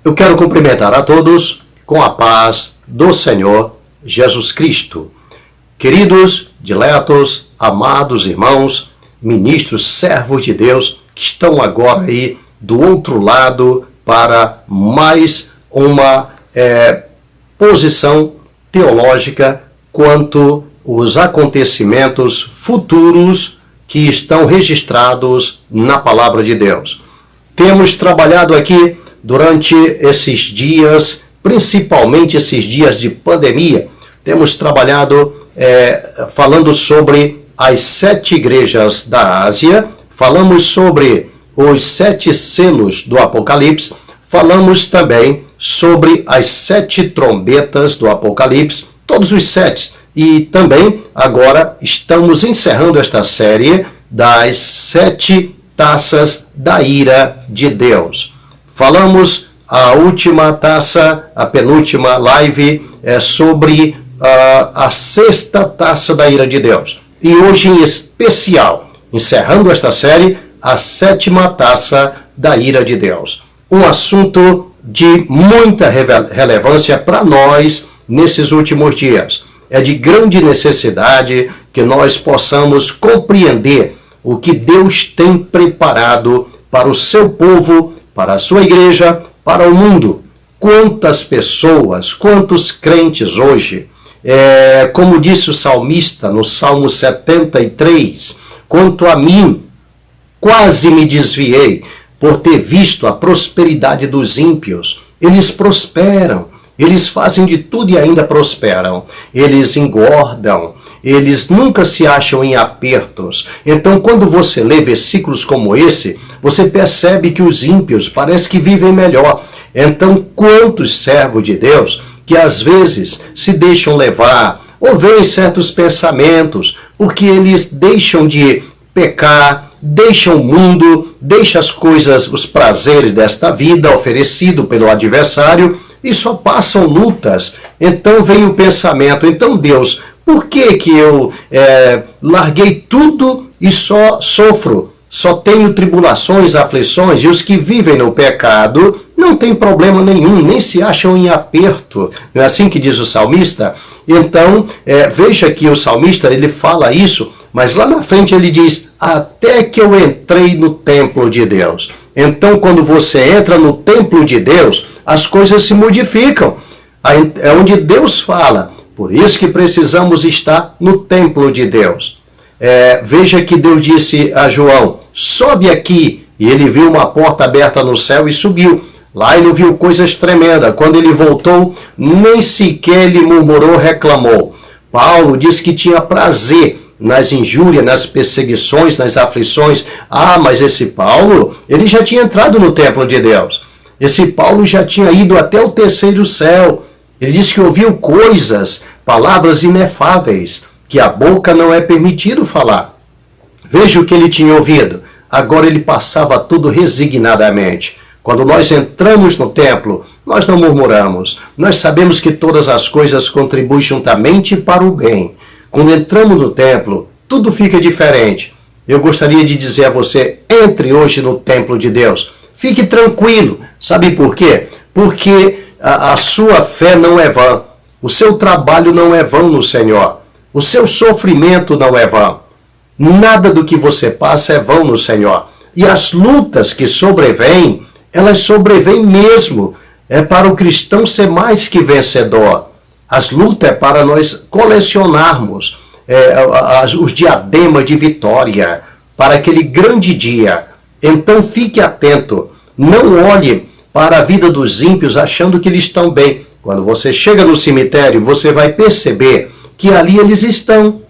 Eu quero cumprimentar a todos com a paz do Senhor Jesus Cristo. Queridos, diletos, amados irmãos, ministros, servos de Deus, que estão agora aí do outro lado para mais uma posição teológica quanto os acontecimentos futuros que estão registrados na Palavra de Deus. Temos trabalhado aqui durante esses dias, principalmente esses dias de pandemia, temos trabalhado falando sobre as 7 igrejas da Ásia, falamos sobre os 7 selos do Apocalipse, falamos também sobre as 7 trombetas do Apocalipse, todos os 7. E também agora estamos encerrando esta série das 7 taças da ira de Deus. Falamos a última taça, a penúltima live, sobre a 6ª taça da ira de Deus. E hoje em especial, encerrando esta série, a 7ª taça da ira de Deus. Um assunto de muita relevância para nós nesses últimos dias. É de grande necessidade que nós possamos compreender o que Deus tem preparado para o seu povo, para a sua igreja, para o mundo. Quantas pessoas, quantos crentes hoje, como disse o salmista no Salmo 73, quanto a mim, quase me desviei por ter visto a prosperidade dos ímpios. Eles prosperam, eles fazem de tudo e ainda prosperam. Eles engordam, eles nunca se acham em apertos. Então, quando você lê versículos como esse, você percebe que os ímpios parece que vivem melhor. Então, quantos servos de Deus que às vezes se deixam levar ou veem certos pensamentos, porque eles deixam de pecar, deixam o mundo, deixam as coisas, os prazeres desta vida oferecido pelo adversário e só passam lutas. Então vem o pensamento, então Deus, por que eu larguei tudo e só sofro? Só tenho tribulações, aflições, e os que vivem no pecado não tem problema nenhum, nem se acham em aperto. Não é assim que diz o salmista? Então, veja que o salmista, ele fala isso, mas lá na frente ele diz, até que eu entrei no templo de Deus. Então, quando você entra no templo de Deus, as coisas se modificam. É onde Deus fala. Por isso que precisamos estar no templo de Deus. Veja que Deus disse a João, sobe aqui. E ele viu uma porta aberta no céu e subiu. Lá ele viu coisas tremendas. Quando ele voltou, nem sequer ele murmurou, reclamou. Paulo disse que tinha prazer nas injúrias, nas perseguições, nas aflições. Mas esse Paulo, ele já tinha entrado no templo de Deus. Esse Paulo já tinha ido até o 3º céu. Ele disse que ouviu coisas, palavras inefáveis, que a boca não é permitido falar. Veja o que ele tinha ouvido. Agora ele passava tudo resignadamente. Quando nós entramos no templo, nós não murmuramos. Nós sabemos que todas as coisas contribuem juntamente para o bem. Quando entramos no templo, tudo fica diferente. Eu gostaria de dizer a você, entre hoje no templo de Deus. Fique tranquilo. Sabe por quê? Porque a sua fé não é vã. O seu trabalho não é vão no Senhor. O seu sofrimento não é vão. Nada do que você passa é vão no Senhor. E as lutas que sobrevêm, elas sobrevêm mesmo. É para o cristão ser mais que vencedor. As lutas é para nós colecionarmos os diademas de vitória para aquele grande dia. Então fique atento. Não olhe para a vida dos ímpios achando que eles estão bem. Quando você chega no cemitério, você vai perceber que ali eles estão,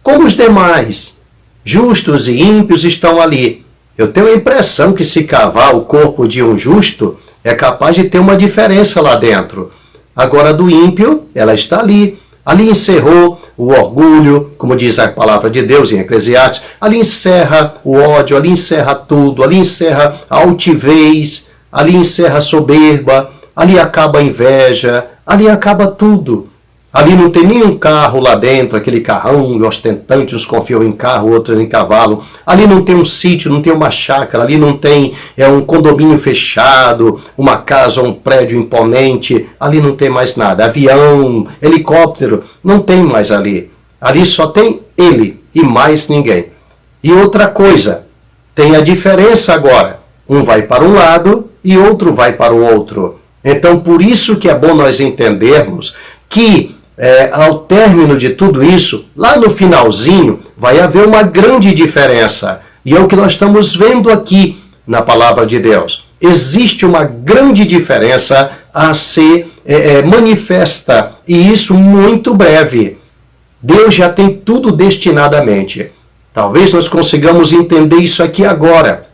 como os demais. Justos e ímpios estão ali. Eu tenho a impressão que se cavar o corpo de um justo, é capaz de ter uma diferença lá dentro. Agora do ímpio, ela está ali. Ali encerrou o orgulho, como diz a palavra de Deus em Eclesiastes. Ali encerra o ódio, ali encerra tudo. Ali encerra a altivez, ali encerra a soberba, ali acaba a inveja, ali acaba tudo. Ali não tem nenhum carro lá dentro, aquele carrão ostentante, uns confiam em carro, outros em cavalo. Ali não tem um sítio, não tem uma chácara, ali não tem um condomínio fechado, uma casa, um prédio imponente. Ali não tem mais nada. Avião, helicóptero, não tem mais ali. Ali só tem ele e mais ninguém. E outra coisa, tem a diferença agora. Um vai para um lado e outro vai para o outro. Então, por isso que é bom nós entendermos que ao término de tudo isso, lá no finalzinho, vai haver uma grande diferença. E é o que nós estamos vendo aqui na palavra de Deus. Existe uma grande diferença a ser manifesta, e isso muito breve. Deus já tem tudo destinadamente. Talvez nós consigamos entender isso aqui agora.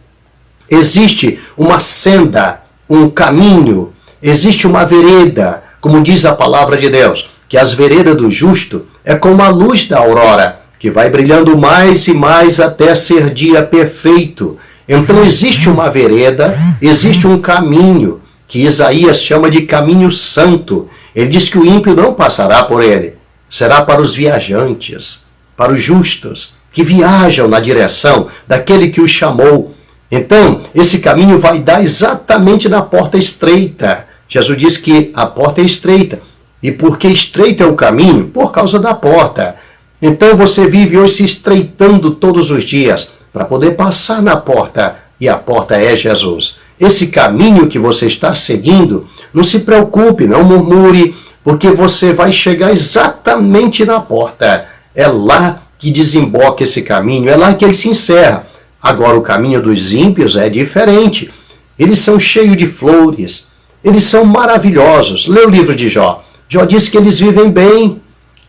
Existe uma senda, um caminho, existe uma vereda, como diz a palavra de Deus, que as veredas do justo é como a luz da aurora, que vai brilhando mais e mais até ser dia perfeito. Então existe uma vereda, existe um caminho, que Isaías chama de caminho santo. Ele diz que o ímpio não passará por ele. Será para os viajantes, para os justos, que viajam na direção daquele que os chamou. Então, esse caminho vai dar exatamente na porta estreita. Jesus diz que a porta é estreita. E por que estreito é o caminho? Por causa da porta. Então você vive hoje se estreitando todos os dias para poder passar na porta. E a porta é Jesus. Esse caminho que você está seguindo, não se preocupe, não murmure, porque você vai chegar exatamente na porta. É lá que desemboca esse caminho, é lá que ele se encerra. Agora o caminho dos ímpios é diferente. Eles são cheios de flores, eles são maravilhosos. Lê o livro de Jó. Jó diz que eles vivem bem,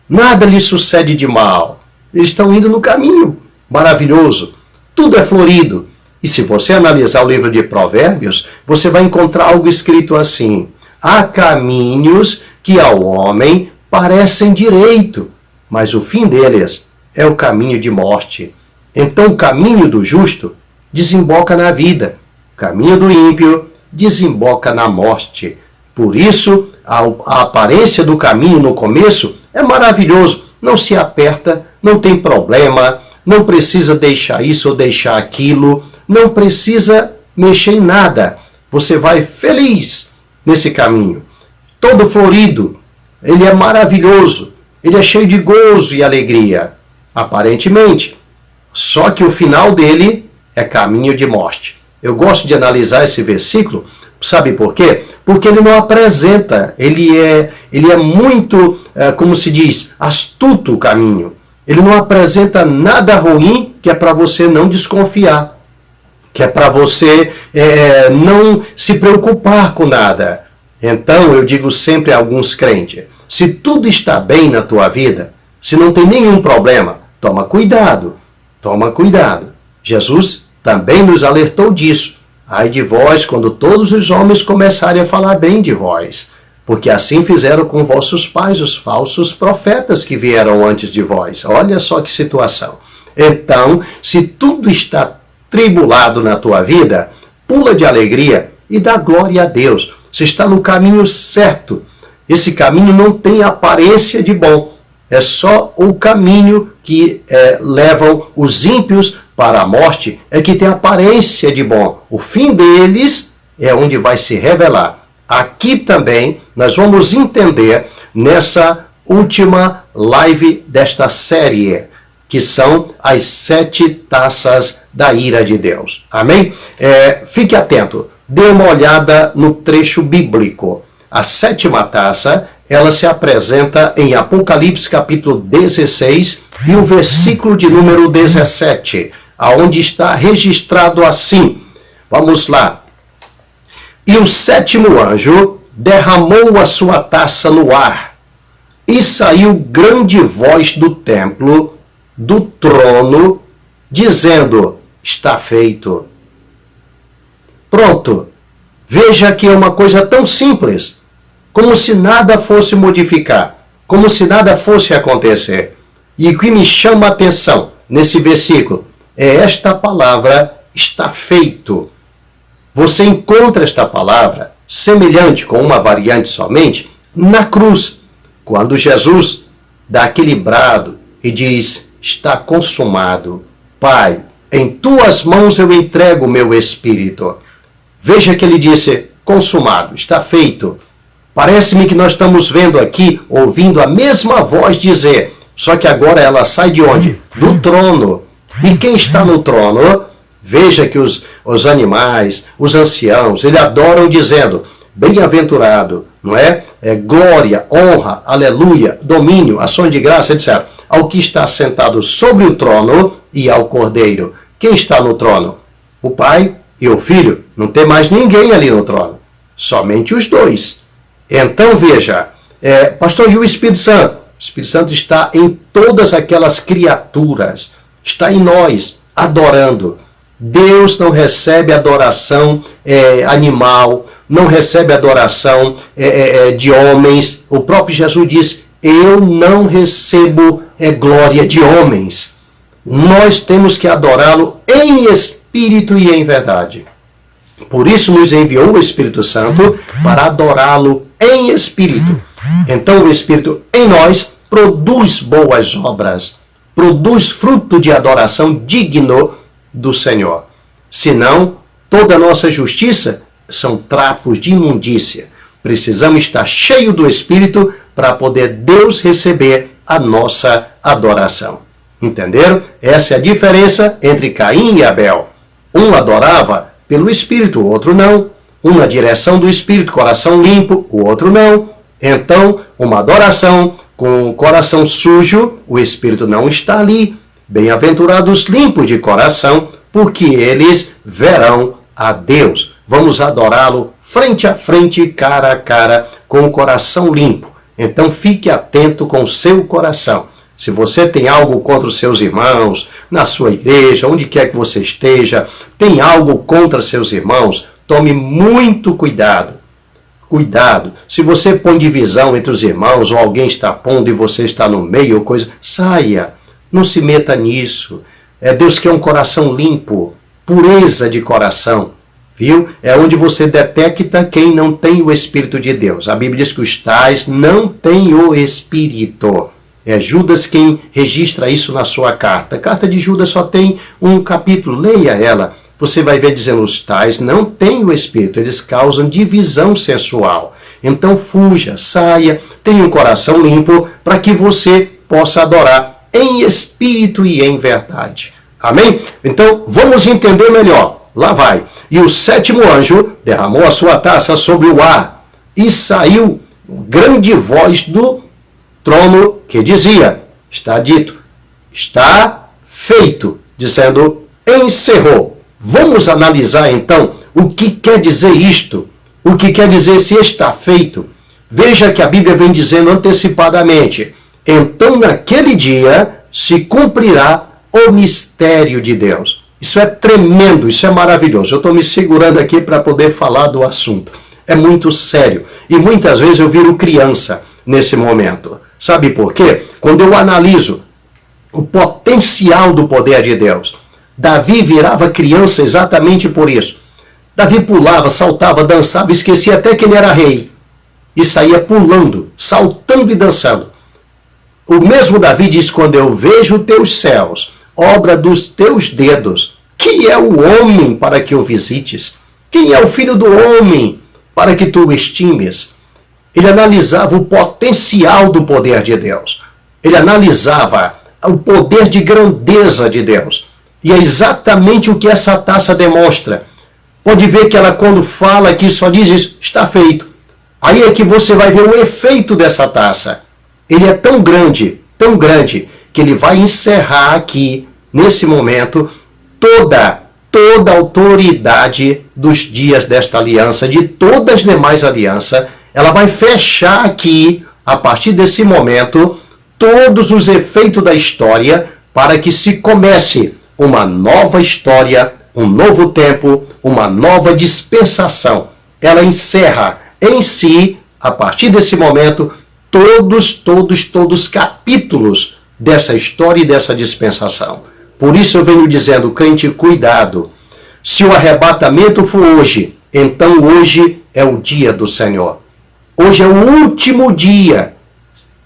nada lhes sucede de mal. Eles estão indo no caminho maravilhoso, tudo é florido. E se você analisar o livro de Provérbios, você vai encontrar algo escrito assim: há caminhos que ao homem parecem direito, mas o fim deles é o caminho de morte. Então o caminho do justo desemboca na vida, o caminho do ímpio desemboca na morte. Por isso, a aparência do caminho no começo é maravilhoso. Não se aperta, não tem problema, não precisa deixar isso ou deixar aquilo, não precisa mexer em nada. Você vai feliz nesse caminho. Todo florido, ele é maravilhoso, ele é cheio de gozo e alegria, aparentemente. Só que o final dele é caminho de morte. Eu gosto de analisar esse versículo, sabe por quê? Porque ele não apresenta, ele é muito, como se diz, astuto o caminho. Ele não apresenta nada ruim que é para você não desconfiar, que é para você não se preocupar com nada. Então eu digo sempre a alguns crentes, se tudo está bem na tua vida, se não tem nenhum problema, toma cuidado, toma cuidado. Jesus também nos alertou disso. Ai de vós, quando todos os homens começarem a falar bem de vós, porque assim fizeram com vossos pais os falsos profetas que vieram antes de vós. Olha só que situação. Então, se tudo está tribulado na tua vida, pula de alegria e dá glória a Deus. Você está no caminho certo. Esse caminho não tem aparência de bom. É só o caminho que levam os ímpios para a morte, é que tem aparência de bom. O fim deles é onde vai se revelar. Aqui também nós vamos entender nessa última live desta série, que são as 7 taças da ira de Deus. Amém? Fique atento, dê uma olhada no trecho bíblico. A 7ª taça, ela se apresenta em Apocalipse capítulo 16 e o versículo de número 17, aonde está registrado assim. Vamos lá. E o 7º anjo derramou a sua taça no ar, e saiu grande voz do templo, do trono, dizendo: está feito. Pronto. Veja que é uma coisa tão simples, como se nada fosse modificar, como se nada fosse acontecer. E o que me chama a atenção nesse versículo é esta palavra: está feito. Você encontra esta palavra, semelhante com uma variante somente, na cruz. Quando Jesus dá aquele brado e diz, está consumado, Pai, em tuas mãos eu entrego o meu espírito. Veja que ele disse, consumado, está feito. Parece-me que nós estamos vendo aqui, ouvindo a mesma voz dizer, só que agora ela sai de onde? Do trono. E quem está no trono? Veja que os animais, os anciãos, eles adoram dizendo, bem-aventurado, não é? Glória, honra, aleluia, domínio, ação de graça, etc. Ao que está sentado sobre o trono e ao Cordeiro. Quem está no trono? O Pai e o Filho. Não tem mais ninguém ali no trono. Somente os dois. Então veja, pastor, e o Espírito Santo? O Espírito Santo está em todas aquelas criaturas. Está em nós, adorando. Deus não recebe adoração animal, não recebe adoração de homens. O próprio Jesus diz, eu não recebo glória de homens. Nós temos que adorá-lo em espírito e em verdade. Por isso nos enviou o Espírito Santo para adorá-lo em espírito. Então o Espírito em nós produz boas obras, produz fruto de adoração digno do Senhor. Senão, toda a nossa justiça são trapos de imundícia. Precisamos estar cheio do Espírito para poder Deus receber a nossa adoração. Entenderam? Essa é a diferença entre Caim e Abel. Um adorava pelo Espírito, o outro não. Um na direção do Espírito, coração limpo, o outro não. Então, uma adoração com o coração sujo, o Espírito não está ali. Bem-aventurados limpos de coração, porque eles verão a Deus. Vamos adorá-lo frente a frente, cara a cara, com o coração limpo. Então fique atento com o seu coração. Se você tem algo contra os seus irmãos, na sua igreja, onde quer que você esteja, tem algo contra seus irmãos, tome muito cuidado. Cuidado. Se você põe divisão entre os irmãos, ou alguém está pondo e você está no meio, ou coisa, saia. Não se meta nisso. Deus quer um coração limpo, pureza de coração. Viu? É onde você detecta quem não tem o Espírito de Deus. A Bíblia diz que os tais não têm o Espírito. É Judas quem registra isso na sua carta. A carta de Judas só tem um capítulo, leia ela. Você vai ver dizendo, os tais não têm o Espírito, eles causam divisão sensual. Então fuja, saia, tenha um coração limpo para que você possa adorar em espírito e em verdade. Amém? Então vamos entender melhor. Lá vai. E o sétimo anjo derramou a sua taça sobre o ar e saiu grande voz do trono que dizia, está dito, está feito, dizendo, encerrou. Vamos analisar então o que quer dizer isto, o que quer dizer se está feito. Veja que a Bíblia vem dizendo antecipadamente, então naquele dia se cumprirá o mistério de Deus. Isso é tremendo, isso é maravilhoso. Eu estou me segurando aqui para poder falar do assunto. É muito sério. E muitas vezes eu viro criança nesse momento. Sabe por quê? Quando eu analiso o potencial do poder de Deus, Davi virava criança exatamente por isso. Davi pulava, saltava, dançava, esquecia até que ele era rei. E saía pulando, saltando e dançando. O mesmo Davi diz, quando eu vejo teus céus, obra dos teus dedos, quem é o homem para que o visites? Quem é o filho do homem para que tu o estimes? Ele analisava o potencial do poder de Deus. Ele analisava o poder de grandeza de Deus. E é exatamente o que essa taça demonstra. Pode ver que ela, quando fala aqui, só diz isso, está feito. Aí é que você vai ver o efeito dessa taça. Ele é tão grande, que ele vai encerrar aqui, nesse momento, toda a autoridade dos dias desta aliança, de todas as demais alianças. Ela vai fechar aqui, a partir desse momento, todos os efeitos da história, para que se comece uma nova história, um novo tempo, uma nova dispensação. Ela encerra em si, a partir desse momento, todos os capítulos dessa história e dessa dispensação. Por isso eu venho dizendo, crente, cuidado. Se o arrebatamento for hoje, então hoje é o dia do Senhor. Hoje é o último dia.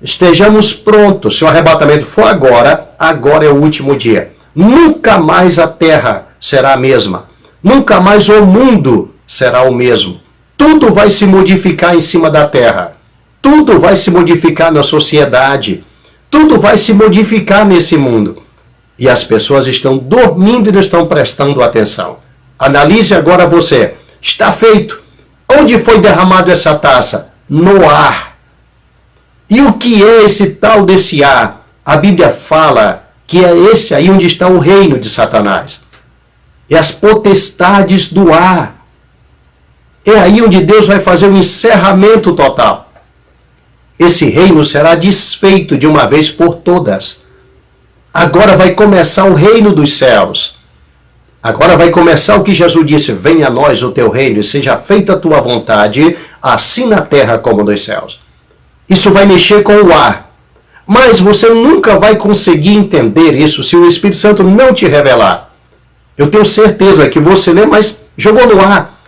estejamos prontos. Se o arrebatamento for agora, agora é o último dia. Nunca mais a terra será a mesma. Nunca mais o mundo será o mesmo. Tudo vai se modificar em cima da terra. Tudo vai se modificar na sociedade. Tudo vai se modificar nesse mundo. E as pessoas estão dormindo e não estão prestando atenção. Analise agora você. Está feito. Onde foi derramado essa taça? No ar. E o que é esse tal desse ar? A Bíblia fala que é esse aí onde está o reino de Satanás. É as potestades do ar. É aí onde Deus vai fazer o encerramento total. Esse reino será desfeito de uma vez por todas. Agora vai começar o reino dos céus. Agora vai começar o que Jesus disse: venha a nós o teu reino e seja feita a tua vontade, assim na terra como nos céus. Isso vai mexer com o ar. Mas você nunca vai conseguir entender isso se o Espírito Santo não te revelar. Eu tenho certeza que você lê, mas jogou no ar.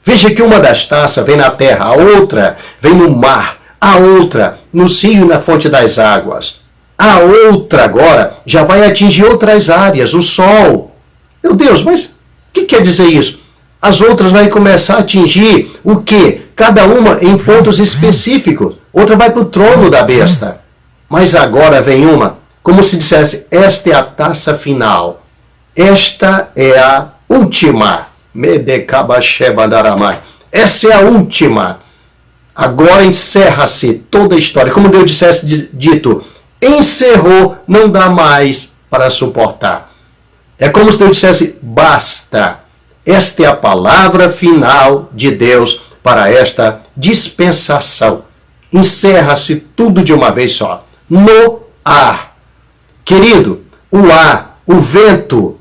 Veja que uma das taças vem na terra, a outra vem no mar, a outra no rio e na fonte das águas. A outra agora já vai atingir outras áreas, o sol. Meu Deus, mas o que quer dizer isso? As outras vão começar a atingir o quê? Cada uma em pontos específicos. Outra vai para o trono da besta. Mas agora vem uma, como se dissesse, esta é a taça final. Esta é a última. Essa é a última. Agora encerra-se toda a história. Como Deus dissesse dito, encerrou, não dá mais para suportar. É como se Deus dissesse, basta. Esta é a palavra final de Deus para esta dispensação. Encerra-se tudo de uma vez só. No ar. Querido, o ar, o vento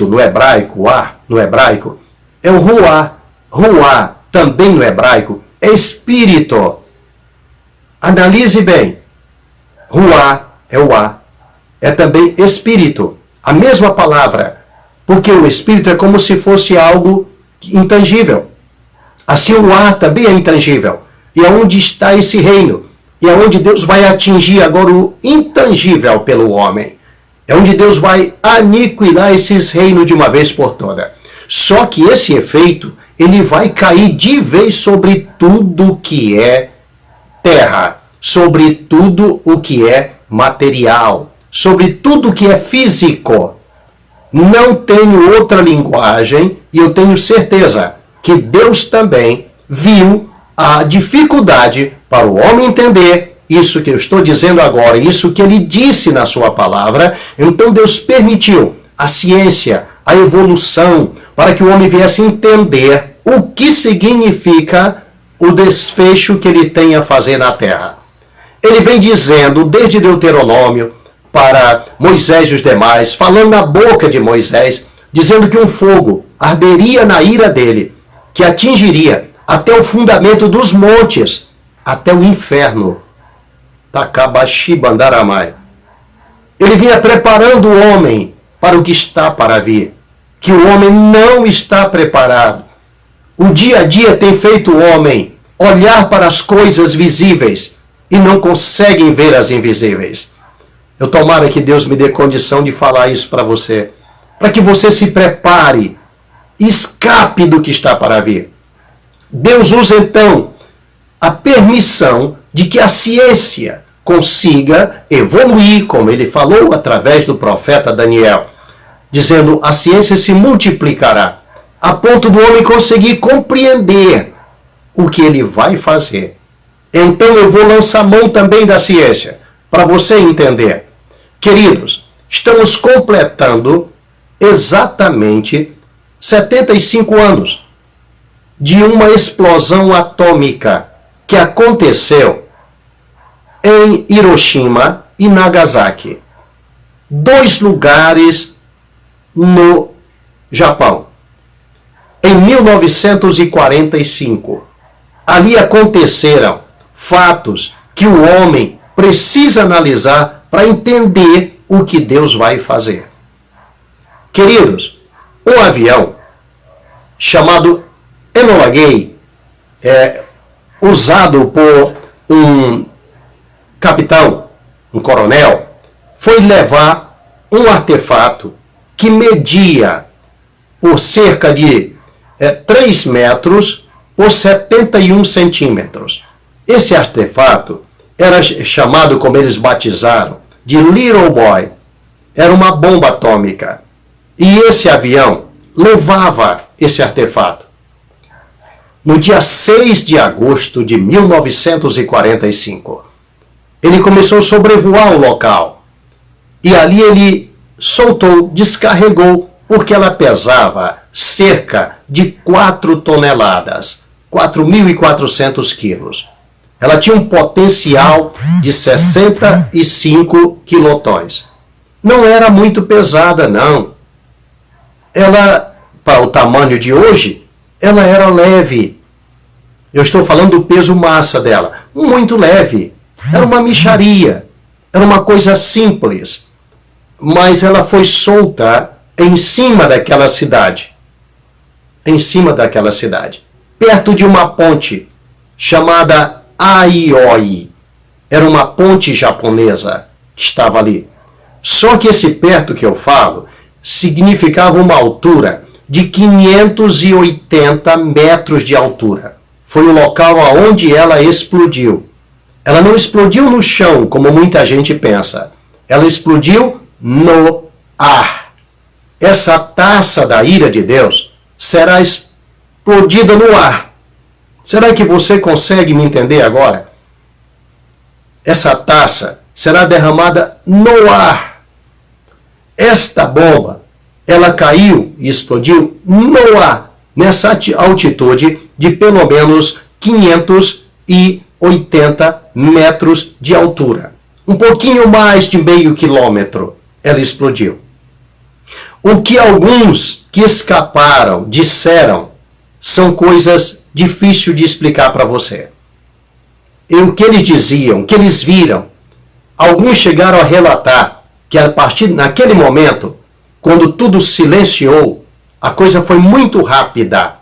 no hebraico, o ar no hebraico, é o ruá. Ruá, também no hebraico, é espírito. Analise bem. Ruá é o ar. É também espírito. A mesma palavra. Porque o espírito é como se fosse algo intangível. Assim o ar também é intangível. E aonde está esse reino? E aonde Deus vai atingir agora o intangível pelo homem. É onde Deus vai aniquilar esses reinos de uma vez por toda. Só que esse efeito, ele vai cair de vez sobre tudo que é terra, sobre tudo o que é material, sobre tudo que é físico. Não tenho outra linguagem e eu tenho certeza que Deus também viu a dificuldade para o homem entender isso que eu estou dizendo agora, isso que ele disse na sua palavra. Então Deus permitiu a ciência, a evolução, para que o homem viesse entender o que significa o desfecho que ele tem a fazer na terra. Ele vem dizendo, desde Deuteronômio, para Moisés e os demais, falando na boca de Moisés, dizendo que um fogo arderia na ira dele, que atingiria até o fundamento dos montes, até o inferno. Takabashi Bandaramai. Ele vinha preparando o homem para o que está para vir, que o homem não está preparado. O dia a dia tem feito o homem olhar para as coisas visíveis e não conseguem ver as invisíveis. Eu tomara que Deus me dê condição de falar isso para você, para que você se prepare, escape do que está para vir. Deus usa então a permissão de que a ciência consiga evoluir, como ele falou através do profeta Daniel, dizendo: a ciência se multiplicará, a ponto do homem conseguir compreender o que ele vai fazer. Então eu vou lançar mão também da ciência, para você entender. Queridos, estamos completando exatamente 75 anos de uma explosão atômica que aconteceu em Hiroshima e Nagasaki. 2 lugares no Japão. Em 1945, ali aconteceram fatos que o homem precisa analisar para entender o que Deus vai fazer. Queridos, um avião chamado Enola Gay, usado por um capitão, um coronel, foi levar um artefato que media por cerca de 3 metros por 71 centímetros. Esse artefato era chamado, como eles batizaram, de Little Boy. Era uma bomba atômica. E esse avião levava esse artefato. No dia 6 de agosto de 1945, ele começou a sobrevoar o local. E ali ele soltou, descarregou, porque ela pesava cerca de 4 toneladas, 4.400 quilos. Ela tinha um potencial de 65 quilotons. Não era muito pesada, não. Ela, para o tamanho de hoje, ela era leve. Eu estou falando do peso-massa dela. Muito leve. Era uma mixaria. Era uma coisa simples. Mas ela foi solta em cima daquela cidade. Em cima daquela cidade. Perto de uma ponte chamada Aioi. Era uma ponte japonesa que estava ali. Só que esse perto que eu falo significava uma altura de 580 metros de altura. Foi o local aonde ela explodiu. Ela não explodiu no chão, como muita gente pensa. Ela explodiu no ar. Essa taça da ira de Deus será explodida no ar. Será que você consegue me entender agora? Essa taça será derramada no ar. Esta bomba, ela caiu e explodiu no ar, nessa altitude de pelo menos 580 metros de altura. Um pouquinho mais de meio quilômetro, ela explodiu. O que alguns que escaparam disseram são coisas difíceis de explicar para você. E o que eles diziam, o que eles viram, alguns chegaram a relatar que a partir naquele momento, quando tudo silenciou, a coisa foi muito rápida.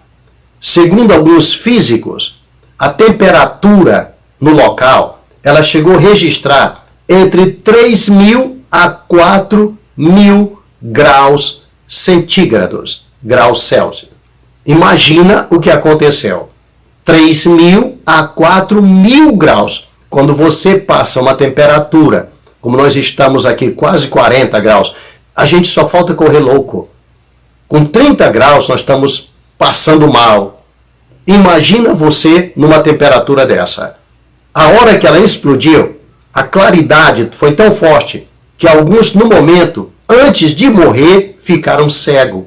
Segundo alguns físicos, a temperatura no local, ela chegou a registrar entre 3.000 a 4.000 graus centígrados, graus Celsius. Imagina o que aconteceu. 3.000 a 4.000 graus. Quando você passa uma temperatura, como nós estamos aqui, quase 40 graus, a gente só falta correr louco. Com 30 graus nós estamos passando mal. Imagina você numa temperatura dessa. A hora que ela explodiu, a claridade foi tão forte que alguns, no momento, antes de morrer, ficaram cegos.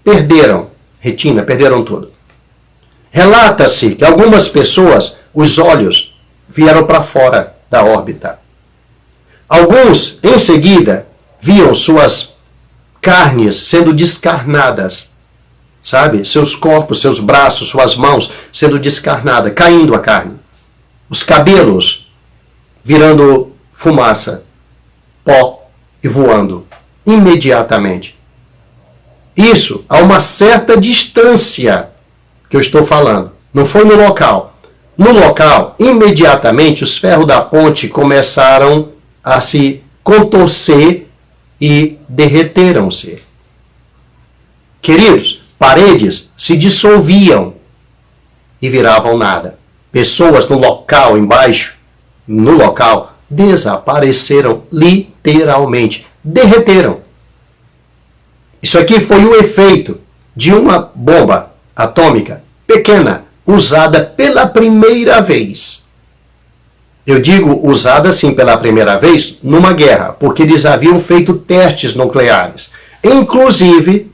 Perderam retina, perderam tudo. Relata-se que algumas pessoas, os olhos vieram para fora da órbita. Alguns, em seguida, viam suas carnes sendo descarnadas. Sabe? Seus corpos, seus braços, suas mãos sendo descarnadas, caindo a carne. Os cabelos virando fumaça, pó e voando imediatamente. Isso a uma certa distância que eu estou falando. Não foi no local. No local, imediatamente, os ferros da ponte começaram a se contorcer e derreteram-se. Queridos, paredes se dissolviam e viravam nada. Pessoas no local embaixo, no local, desapareceram literalmente. Derreteram. Isso aqui foi o efeito de uma bomba atômica pequena, usada pela primeira vez. Eu digo usada sim pela primeira vez numa guerra, porque eles haviam feito testes nucleares. Inclusive,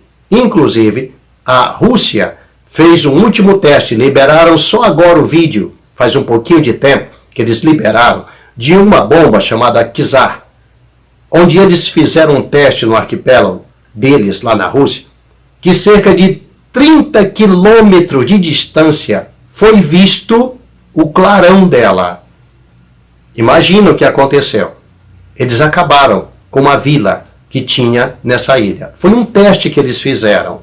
a Rússia fez um último teste, liberaram só agora o vídeo, faz um pouquinho de tempo que eles liberaram, de uma bomba chamada Kizar, onde eles fizeram um teste no arquipélago deles, lá na Rússia, que cerca de 30 quilômetros de distância foi visto o clarão dela. Imagina o que aconteceu. Eles acabaram com uma vila que tinha nessa ilha. Foi um teste que eles fizeram.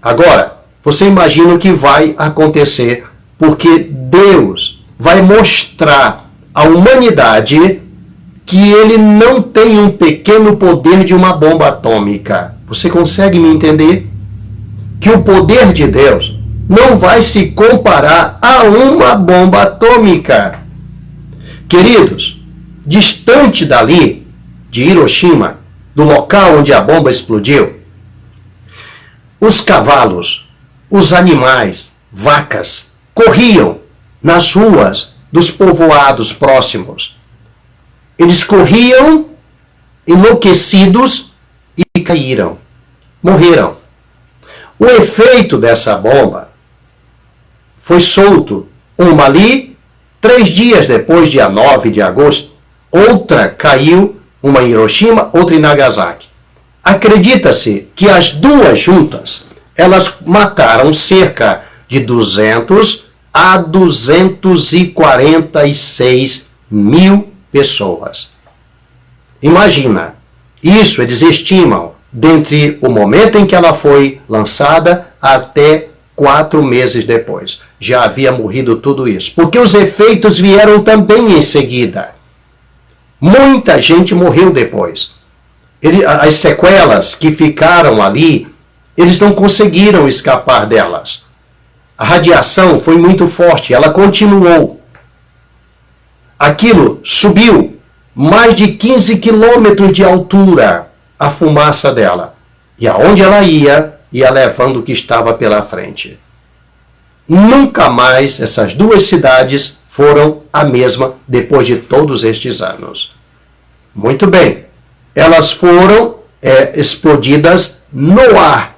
Agora, você imagina o que vai acontecer, porque Deus vai mostrar à humanidade que ele não tem um pequeno poder de uma bomba atômica. Você consegue me entender? Que o poder de Deus não vai se comparar a uma bomba atômica. Queridos, distante dali, de Hiroshima, do local onde a bomba explodiu, os cavalos, os animais, vacas, corriam nas ruas dos povoados próximos. Eles corriam enlouquecidos e caíram, morreram. O efeito dessa bomba foi solto, uma ali, 3 dias depois, dia 9 de agosto, outra caiu, uma em Hiroshima, outra em Nagasaki. Acredita-se que as duas juntas, elas mataram cerca de 200 a 246 mil pessoas. Imagina, isso eles estimam, dentre o momento em que ela foi lançada até 4 meses depois. Já havia morrido tudo isso. Porque os efeitos vieram também em seguida. Muita gente morreu depois. As sequelas que ficaram ali, eles não conseguiram escapar delas. A radiação foi muito forte, ela continuou. Aquilo subiu mais de 15 quilômetros de altura, a fumaça dela. E aonde ela ia levando o que estava pela frente. Nunca mais essas duas cidades foram a mesma depois de todos estes anos. Muito bem, elas foram explodidas no ar,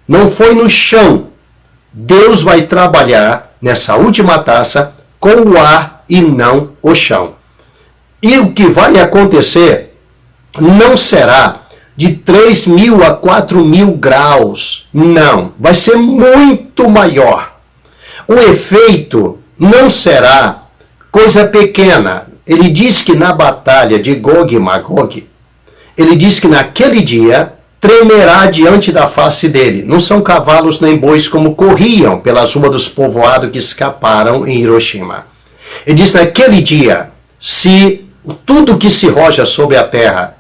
não foi no chão. Deus vai trabalhar nessa última taça com o ar e não o chão. E o que vai acontecer não será de 3.000 a 4.000 graus. Não, vai ser muito maior. O efeito não será coisa pequena. Ele diz que na batalha de Gog e Magog, ele diz que naquele dia tremerá diante da face dele. Não são cavalos nem bois como corriam pelas ruas dos povoados que escaparam em Hiroshima. Ele diz naquele dia, se tudo que se roja sobre a terra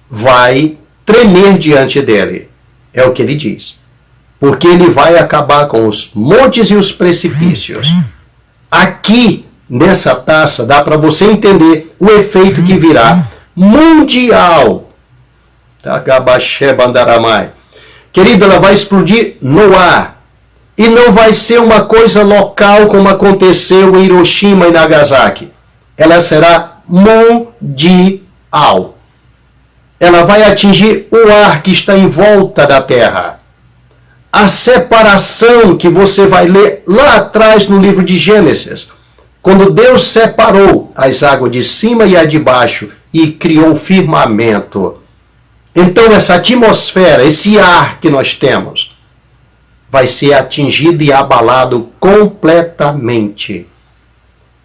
vai tremer diante dele. É o que ele diz. Porque ele vai acabar com os montes e os precipícios. Aqui, nessa taça, dá para você entender o efeito que virá mundial. Querido, ela vai explodir no ar. E não vai ser uma coisa local como aconteceu em Hiroshima e Nagasaki. Ela será mundial. Ela vai atingir o ar que está em volta da Terra. A separação que você vai ler lá atrás no livro de Gênesis, quando Deus separou as águas de cima e a de baixo e criou o firmamento. Então essa atmosfera, esse ar que nós temos, vai ser atingido e abalado completamente.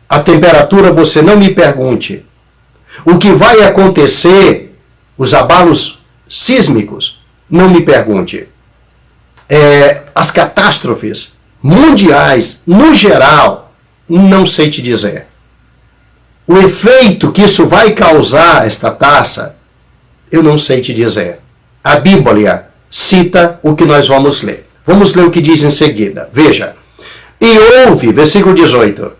A temperatura, você não me pergunte. O que vai acontecer, os abalos sísmicos, não me pergunte. As catástrofes mundiais, no geral, não sei te dizer. O efeito que isso vai causar, esta taça, eu não sei te dizer. A Bíblia cita o que nós vamos ler. Vamos ler o que diz em seguida. Veja. E houve, versículo 18.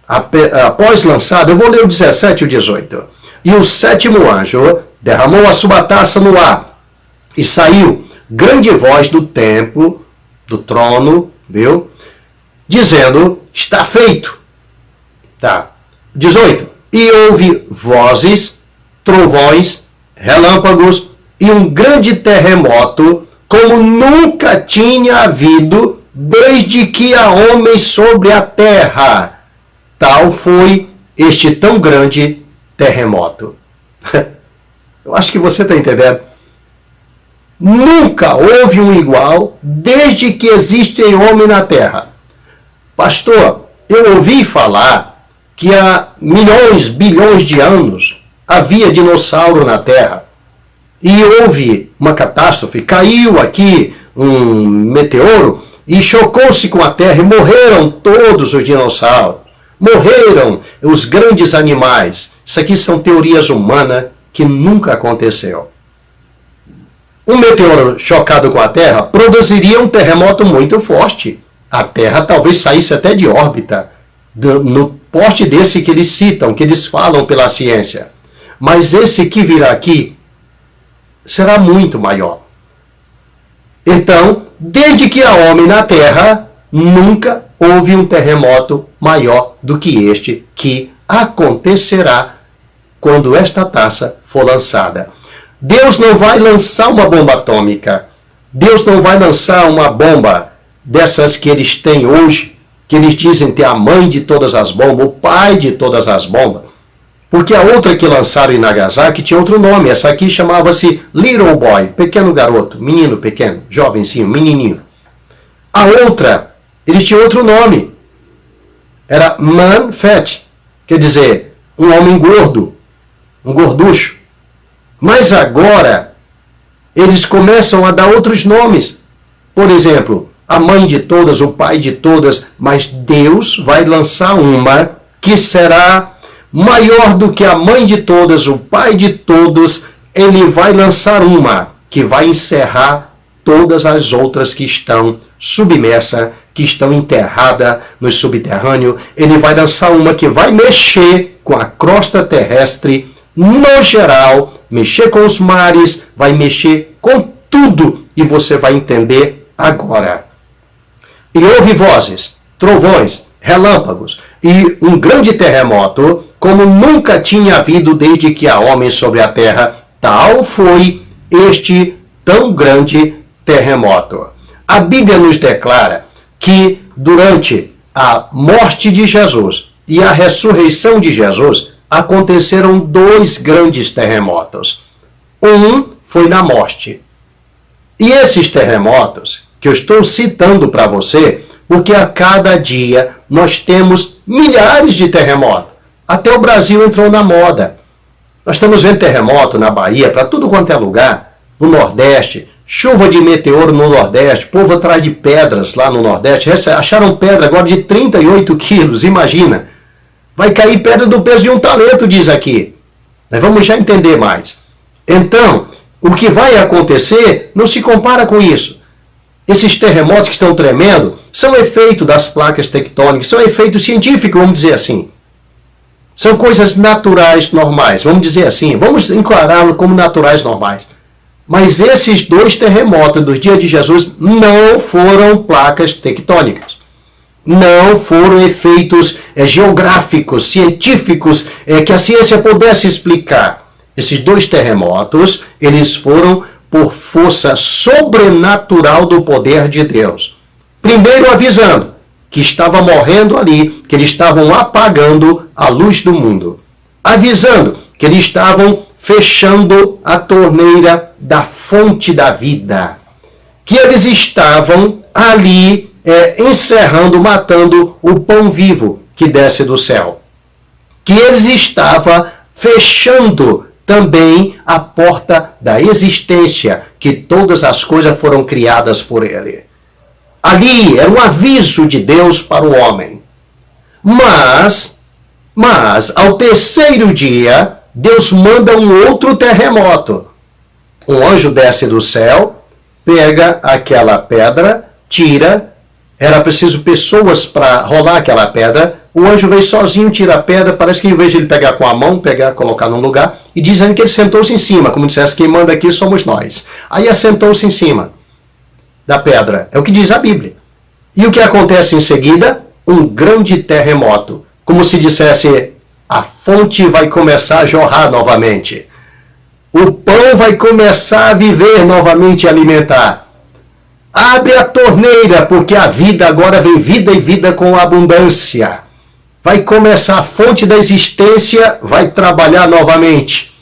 Após lançado, eu vou ler o 17 e o 18. E o 7º anjo derramou a sua taça no ar. E saiu grande voz do templo, do trono, viu? Dizendo, está feito. Tá. 18. E houve vozes, trovões, relâmpagos e um grande terremoto, como nunca tinha havido desde que há homens sobre a terra. Tal foi este tão grande terremoto. Eu acho que você está entendendo. Nunca houve um igual desde que existem homens na terra. Pastor, eu ouvi falar que há milhões, bilhões de anos havia dinossauro na terra. E houve uma catástrofe, caiu aqui um meteoro e chocou-se com a terra e morreram todos os dinossauros. Morreram os grandes animais. Isso aqui são teorias humanas que nunca aconteceu. Um meteoro chocado com a Terra produziria um terremoto muito forte. A Terra talvez saísse até de órbita, no poste desse que eles citam, que eles falam pela ciência. Mas esse que virá aqui será muito maior. Então, desde que há homem na Terra, nunca houve um terremoto maior do que este que acontecerá quando esta taça for lançada. Deus não vai lançar uma bomba atômica. Deus não vai lançar uma bomba dessas que eles têm hoje, que eles dizem ter a mãe de todas as bombas, o pai de todas as bombas. Porque a outra que lançaram em Nagasaki tinha outro nome. Essa aqui chamava-se Little Boy, pequeno garoto, menino pequeno, jovenzinho, menininho. A outra, eles tinham outro nome. Era Man Fat, quer dizer, um homem gordo, um gorducho. Mas agora, eles começam a dar outros nomes. Por exemplo, a mãe de todas, o pai de todas, mas Deus vai lançar uma que será maior do que a mãe de todas, o pai de todos. Ele vai lançar uma que vai encerrar todas as outras que estão submersas, que estão enterradas no subterrâneo. Ele vai lançar uma que vai mexer com a crosta terrestre, no geral, mexer com os mares, vai mexer com tudo, e você vai entender agora. E houve vozes, trovões, relâmpagos e um grande terremoto, como nunca tinha havido desde que há homens sobre a terra. Tal foi este tão grande terremoto. A Bíblia nos declara que durante a morte de Jesus e a ressurreição de Jesus, aconteceram dois grandes terremotos. Um foi na morte. E esses terremotos, que eu estou citando para você, porque a cada dia nós temos milhares de terremotos. Até o Brasil entrou na moda. Nós estamos vendo terremoto na Bahia, para tudo quanto é lugar, no Nordeste, chuva de meteoro no Nordeste, povo atrás de pedras lá no Nordeste, acharam pedra agora de 38 quilos, imagina. Vai cair pedra do peso de um talento, diz aqui. Nós vamos já entender mais. Então, o que vai acontecer não se compara com isso. Esses terremotos que estão tremendo são efeito das placas tectônicas, são efeito científico, vamos dizer assim. São coisas naturais, normais, vamos dizer assim. Vamos encará-lo como naturais, normais. Mas esses dois terremotos dos dias de Jesus não foram placas tectônicas. Não foram efeitos geográficos, científicos, que a ciência pudesse explicar. Esses dois terremotos, eles foram por força sobrenatural do poder de Deus. Primeiro avisando que estava morrendo ali, que eles estavam apagando a luz do mundo. Avisando que eles estavam fechando a torneira da fonte da vida. Que eles estavam ali encerrando, matando o pão vivo que desce do céu. Que eles estavam fechando também a porta da existência, que todas as coisas foram criadas por ele. Ali era um aviso de Deus para o homem. Mas ao terceiro dia, Deus manda um outro terremoto. Um anjo desce do céu, pega aquela pedra, tira. Era preciso pessoas para rolar aquela pedra. O anjo veio sozinho, tira a pedra. Parece que em vez de ele pegar com a mão, colocar num lugar, e dizendo que ele sentou-se em cima, como dissesse, quem manda aqui somos nós. Aí assentou-se em cima da pedra. É o que diz a Bíblia. E o que acontece em seguida? Um grande terremoto. Como se dissesse, a fonte vai começar a jorrar novamente. O pão vai começar a viver novamente e alimentar. Abre a torneira, porque a vida agora vem vida e vida com abundância. Vai começar a fonte da existência, vai trabalhar novamente.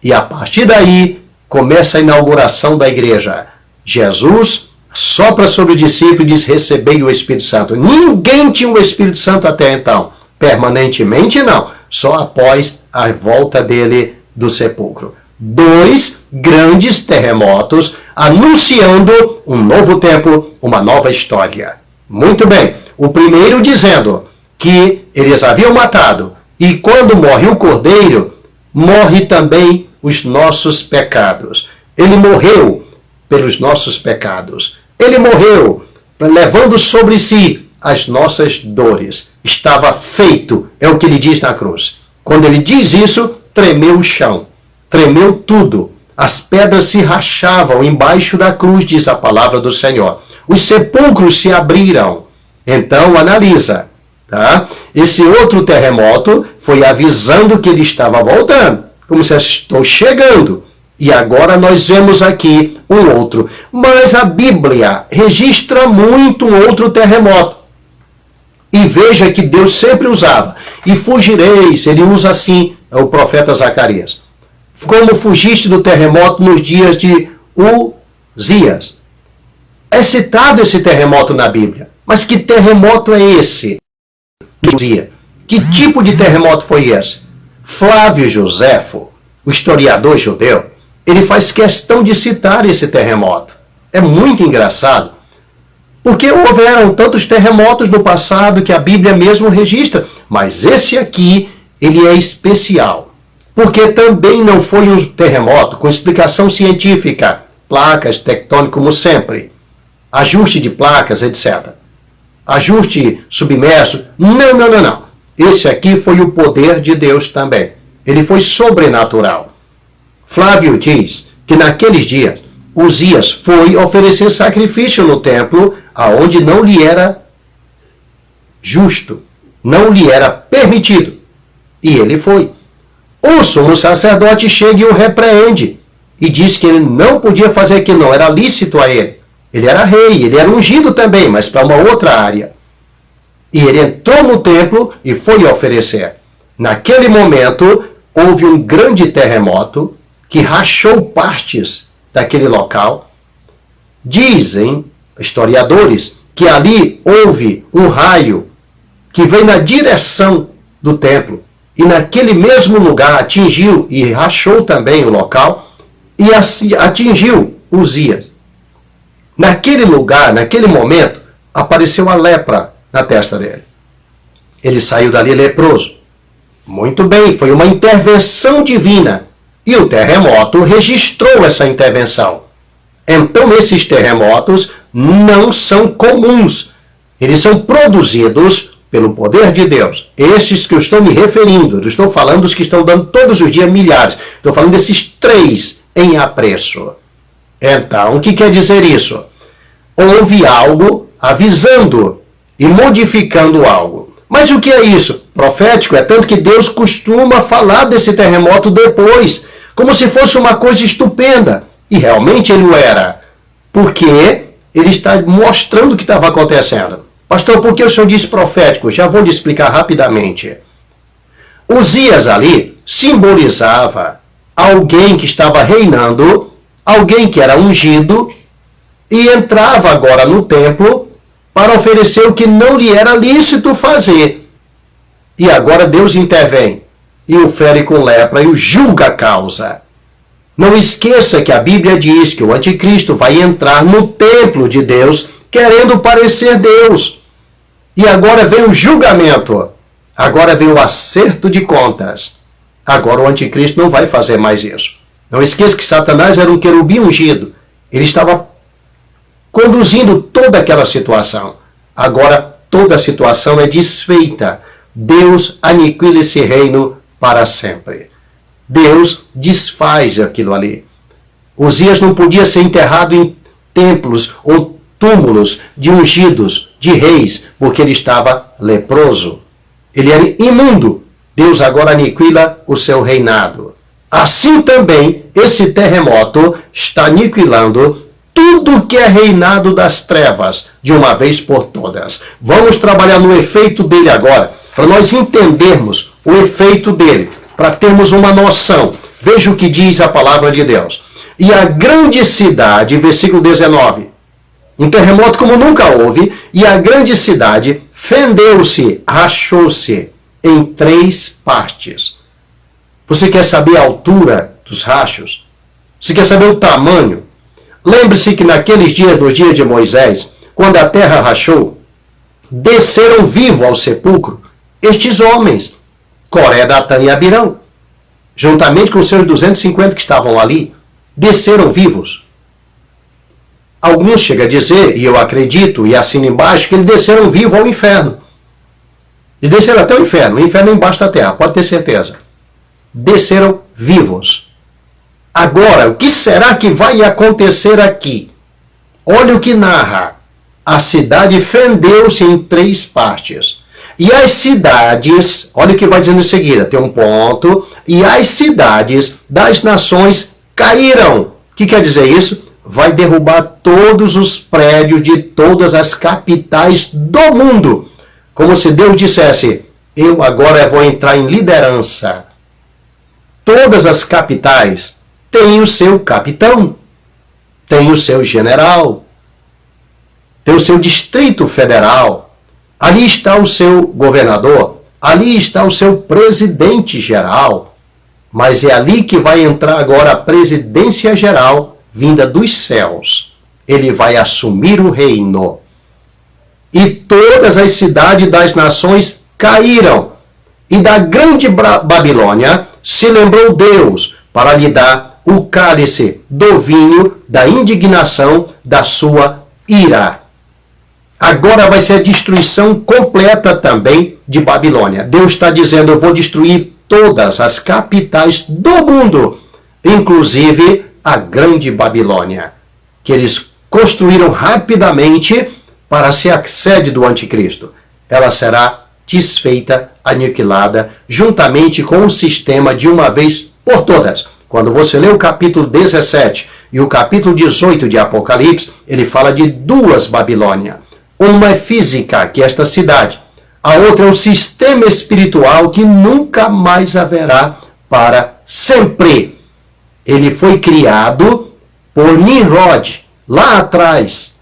E a partir daí, começa a inauguração da igreja. Jesus sopra sobre o discípulo e diz, recebei o Espírito Santo. Ninguém tinha o Espírito Santo até então. Permanentemente não. Só após a volta dele do sepulcro. Dois grandes terremotos anunciando um novo tempo, uma nova história. Muito bem. O primeiro dizendo que eles haviam matado. E quando morre o cordeiro, morre também os nossos pecados. Ele morreu pelos nossos pecados. Ele morreu levando sobre si as nossas dores. Estava feito, é o que ele diz na cruz. Quando ele diz isso, tremeu o chão, tremeu tudo. As pedras se rachavam embaixo da cruz, diz a palavra do Senhor. Os sepulcros se abriram. Então, analisa. Tá? Esse outro terremoto foi avisando que ele estava voltando. Como se estou chegando. E agora nós vemos aqui um outro. Mas a Bíblia registra muito um outro terremoto. E veja que Deus sempre usava. E fugireis, ele usa assim, o profeta Zacarias. Como fugiste do terremoto nos dias de Uzias. É citado esse terremoto na Bíblia. Mas que terremoto é esse? Que tipo de terremoto foi esse? Flávio Joséfo, o historiador judeu, ele faz questão de citar esse terremoto. É muito engraçado. Porque houveram tantos terremotos no passado que a Bíblia mesmo registra. Mas esse aqui, ele é especial. Porque também não foi um terremoto com explicação científica. Placas tectônicas como sempre. Ajuste de placas, etc. Ajuste submerso. Não. Esse aqui foi o poder de Deus também. Ele foi sobrenatural. Flávio diz que naqueles dias, Uzias foi oferecer sacrifício no templo, aonde não lhe era justo, não lhe era permitido. E ele foi. O sumo sacerdote chega e o repreende, e diz que ele não podia fazer aquilo, não era lícito a ele. Ele era rei, ele era ungido também, mas para uma outra área. E ele entrou no templo e foi oferecer. Naquele momento, houve um grande terremoto que rachou partes daquele local. Dizem historiadores que ali houve um raio que veio na direção do templo e naquele mesmo lugar atingiu e rachou também o local e atingiu Uzias. Naquele lugar, naquele momento, apareceu a lepra na testa dele. Ele saiu dali leproso. Muito bem, foi uma intervenção divina. E o terremoto registrou essa intervenção. Então, esses terremotos não são comuns. Eles são produzidos pelo poder de Deus. Esses que eu estou me referindo, eu estou falando dos que estão dando todos os dias milhares. Estou falando desses 3 em apreço. Então, o que quer dizer isso? Houve algo avisando e modificando algo. Mas o que é isso? Profético, é tanto que Deus costuma falar desse terremoto depois, como se fosse uma coisa estupenda. E realmente ele o era. Porque ele está mostrando o que estava acontecendo. Pastor, por que o senhor disse profético? Já vou lhe explicar rapidamente. Uzias ali simbolizava alguém que estava reinando, alguém que era ungido, e entrava agora no templo para oferecer o que não lhe era lícito fazer. E agora Deus intervém e o fere com lepra e o julga a causa. Não esqueça que a Bíblia diz que o anticristo vai entrar no templo de Deus querendo parecer Deus. E agora vem o julgamento. Agora vem o acerto de contas. Agora o anticristo não vai fazer mais isso. Não esqueça que Satanás era um querubim ungido. Ele estava conduzindo toda aquela situação. Agora toda a situação é desfeita. Deus aniquila esse reino para sempre. Deus desfaz aquilo ali. Uzias não podia ser enterrado em templos ou túmulos de ungidos, de reis, porque ele estava leproso. Ele era imundo. Deus agora aniquila o seu reinado. Assim também, esse terremoto está aniquilando tudo que é reinado das trevas, de uma vez por todas. Vamos trabalhar no efeito dele agora, para nós entendermos o efeito dele, para termos uma noção. Veja o que diz a palavra de Deus. E a grande cidade, versículo 19, um terremoto como nunca houve, e a grande cidade fendeu-se, rachou-se em 3 partes. Você quer saber a altura dos rachos? Você quer saber o tamanho? Lembre-se que naqueles dias, nos dias de Moisés, quando a terra rachou, desceram vivo ao sepulcro estes homens, Coré, Datã e Abirão, juntamente com seus 250 que estavam ali, desceram vivos. Alguns chegam a dizer, e eu acredito, e assino embaixo, que eles desceram vivos ao inferno. E desceram até o inferno é embaixo da terra, pode ter certeza. Desceram vivos. Agora, o que será que vai acontecer aqui? Olha o que narra. A cidade fendeu-se em 3 partes. E as cidades, olha o que vai dizendo em seguida, tem um ponto, e as cidades das nações caíram. O que quer dizer isso? Vai derrubar todos os prédios de todas as capitais do mundo. Como se Deus dissesse, eu agora vou entrar em liderança. Todas as capitais têm o seu capitão, têm o seu general, tem o seu distrito federal. Ali está o seu governador, ali está o seu presidente geral. Mas é ali que vai entrar agora a presidência geral vinda dos céus. Ele vai assumir o reino. E todas as cidades das nações caíram. E da grande Babilônia se lembrou Deus para lhe dar o cálice do vinho da indignação da sua ira. Agora vai ser a destruição completa também de Babilônia. Deus está dizendo, eu vou destruir todas as capitais do mundo, inclusive a grande Babilônia, que eles construíram rapidamente para ser a sede do anticristo. Ela será desfeita, aniquilada, juntamente com o sistema de uma vez por todas. Quando você lê o capítulo 17 e o capítulo 18 de Apocalipse, ele fala de 2 Babilônia. Uma é física, que é esta cidade. A outra é o sistema espiritual que nunca mais haverá para sempre. Ele foi criado por Nimrod, lá atrás,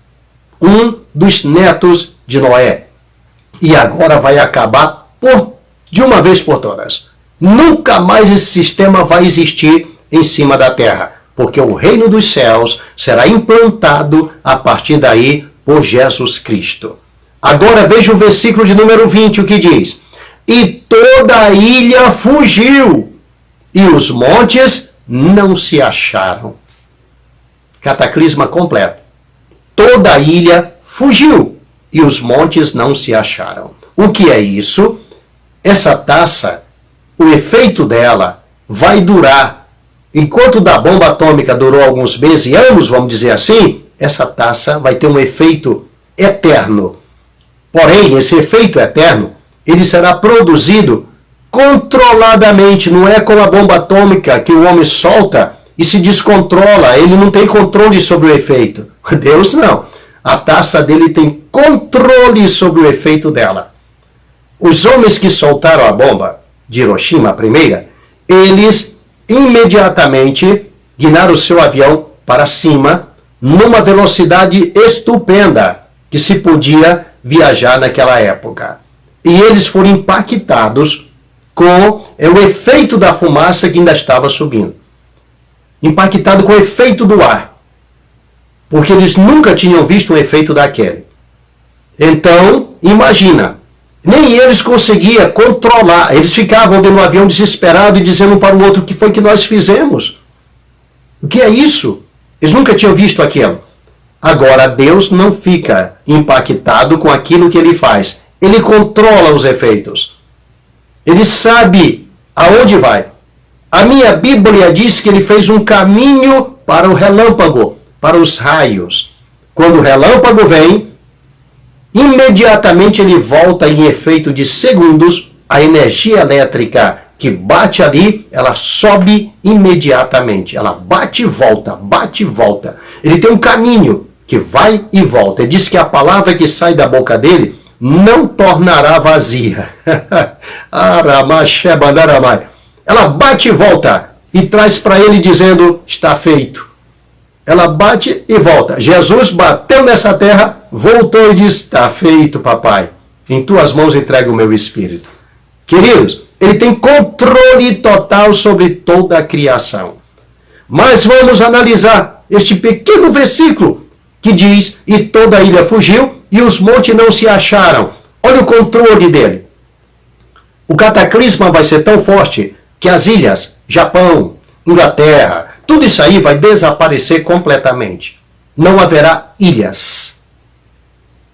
um dos netos de Noé. E agora vai acabar de uma vez por todas. Nunca mais esse sistema vai existir em cima da terra, porque o reino dos céus será implantado a partir daí por Jesus Cristo. Agora veja o versículo de número 20, o que diz. E toda a ilha fugiu, e os montes não se acharam. Cataclisma completo. Toda a ilha fugiu, e os montes não se acharam. O que é isso? Essa taça, o efeito dela vai durar. Enquanto da bomba atômica durou alguns meses e anos, vamos dizer assim, essa taça vai ter um efeito eterno. Porém, esse efeito eterno, ele será produzido controladamente. Não é como a bomba atômica que o homem solta e se descontrola. Ele não tem controle sobre o efeito. Deus não. A taça dele tem controle sobre o efeito dela. Os homens que soltaram a bomba de Hiroshima, a primeira, eles imediatamente guinaram o seu avião para cima numa velocidade estupenda que se podia viajar naquela época. E eles foram impactados com o efeito da fumaça que ainda estava subindo. Impactado com o efeito do ar. Porque eles nunca tinham visto um efeito daquele. Então, imagina, nem eles conseguiam controlar. Eles ficavam dentro do avião desesperados e dizendo um para o outro, o que foi que nós fizemos? O que é isso? Eles nunca tinham visto aquilo. Agora, Deus não fica impactado com aquilo que ele faz. Ele controla os efeitos. Ele sabe aonde vai. A minha Bíblia diz que ele fez um caminho para o relâmpago, para os raios. Quando o relâmpago vem, imediatamente ele volta em efeito de segundos, a energia elétrica que bate ali, ela sobe imediatamente. Ela bate e volta, bate e volta. Ele tem um caminho que vai e volta. Ele diz que a palavra que sai da boca dele não tornará vazia. Ela bate e volta e traz para ele dizendo, está feito. Ela bate e volta. Jesus bateu nessa terra, voltou e disse, está feito, papai. Em tuas mãos entrego o meu espírito. Queridos, ele tem controle total sobre toda a criação. Mas vamos analisar este pequeno versículo que diz, e toda a ilha fugiu, e os montes não se acharam. Olha o controle dele. O cataclisma vai ser tão forte que as ilhas, Japão, Inglaterra, tudo isso aí vai desaparecer completamente. Não haverá ilhas.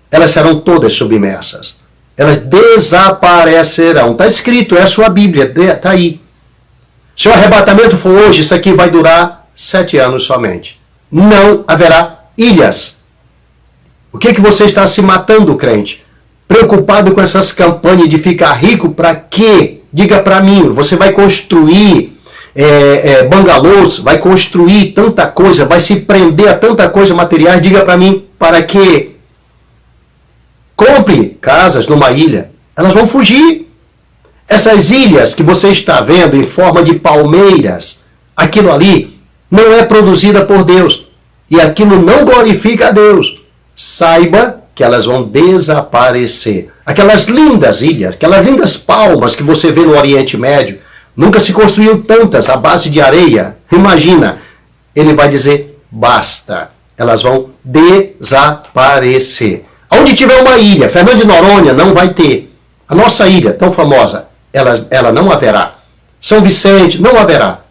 Elas serão todas submersas. Elas desaparecerão. Está escrito, é a sua Bíblia, está aí. Se o arrebatamento for hoje, isso aqui vai durar 7 anos somente. Não haverá ilhas. O que você está se matando, crente? Preocupado com essas campanhas de ficar rico, para quê? Diga para mim, você vai construir bangalôs, vai construir tanta coisa, vai se prender a tanta coisa material, diga para mim, para quê? Compre casas numa ilha, elas vão fugir. Essas ilhas que você está vendo em forma de palmeiras, aquilo ali não é produzida por Deus. E aquilo não glorifica a Deus. Saiba que elas vão desaparecer. Aquelas lindas ilhas, aquelas lindas palmas que você vê no Oriente Médio, nunca se construiu tantas à base de areia. Imagina, ele vai dizer, basta. Elas vão desaparecer. Onde tiver uma ilha, Fernando de Noronha não vai ter. A nossa ilha, tão famosa, ela não haverá. São Vicente, não haverá.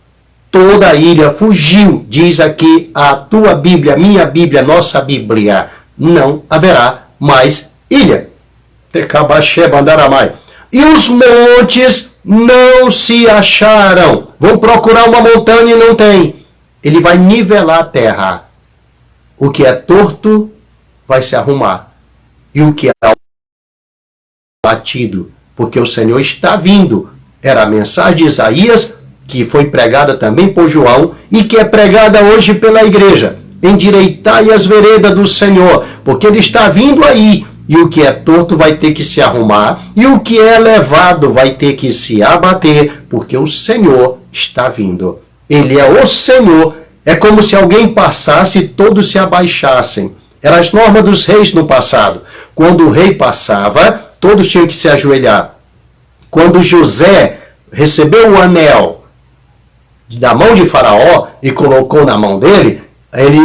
Toda a ilha fugiu, diz aqui a tua Bíblia, minha Bíblia, nossa Bíblia. Não haverá mais ilha. Tecabaxé, Bandaramai. E os montes não se acharam. Vão procurar uma montanha e não tem. Ele vai nivelar a terra. O que é torto vai se arrumar. E o que é batido, porque o Senhor está vindo. Era a mensagem de Isaías, que foi pregada também por João, e que é pregada hoje pela igreja. Endireitai as veredas do Senhor, porque Ele está vindo aí. E o que é torto vai ter que se arrumar, e o que é elevado vai ter que se abater, porque o Senhor está vindo. Ele é o Senhor. É como se alguém passasse e todos se abaixassem. Eram as normas dos reis no passado. Quando o rei passava, todos tinham que se ajoelhar. Quando José recebeu o anel da mão de Faraó e colocou na mão dele,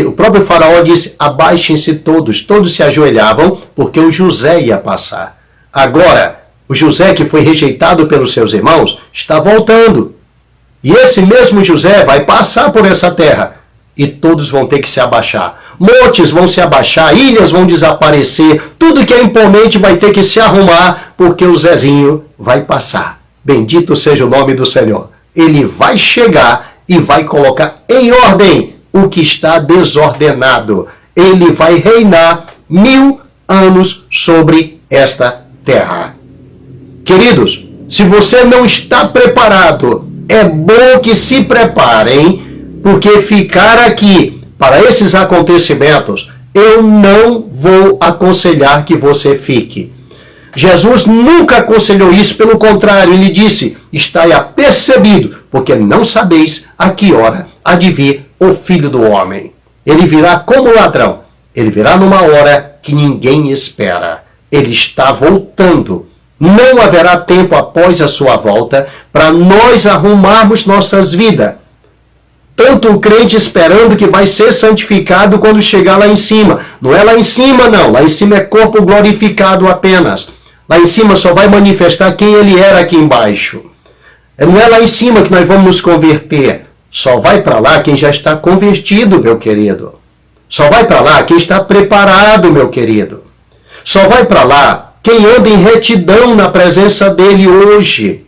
o próprio Faraó disse, abaixem-se todos. Todos se ajoelhavam porque o José ia passar. Agora, o José que foi rejeitado pelos seus irmãos está voltando. E esse mesmo José vai passar por essa terra. E todos vão ter que se abaixar. Montes vão se abaixar, ilhas vão desaparecer, tudo que é imponente vai ter que se arrumar, porque o Zezinho vai passar. Bendito seja o nome do Senhor. Ele vai chegar e vai colocar em ordem o que está desordenado. Ele vai reinar 1000 anos sobre esta terra. Queridos, se você não está preparado, é bom que se preparem, porque ficar aqui para esses acontecimentos, eu não vou aconselhar que você fique. Jesus nunca aconselhou isso, pelo contrário, ele disse, estai apercebido, porque não sabeis a que hora há de vir o Filho do Homem. Ele virá como ladrão, ele virá numa hora que ninguém espera. Ele está voltando. Não haverá tempo após a sua volta para nós arrumarmos nossas vidas. Tanto o crente esperando que vai ser santificado quando chegar lá em cima. Não é lá em cima, não. Lá em cima é corpo glorificado apenas. Lá em cima só vai manifestar quem ele era aqui embaixo. Não é lá em cima que nós vamos nos converter. Só vai para lá quem já está convertido, meu querido. Só vai para lá quem está preparado, meu querido. Só vai para lá quem anda em retidão na presença dele hoje.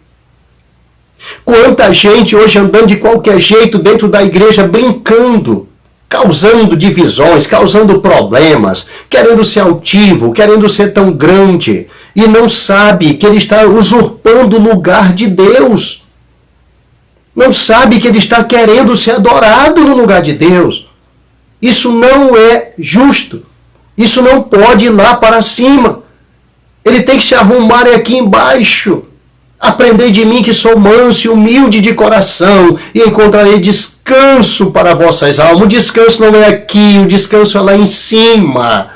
Quanta gente hoje andando de qualquer jeito dentro da igreja, brincando, causando divisões, causando problemas, querendo ser altivo, querendo ser tão grande, e não sabe que ele está usurpando o lugar de Deus. Não sabe que ele está querendo ser adorado no lugar de Deus. Isso não é justo. Isso não pode ir lá para cima. Ele tem que se arrumar aqui embaixo. Aprendei de mim que sou manso e humilde de coração, e encontrarei descanso para vossas almas. O descanso não é aqui, o descanso é lá em cima.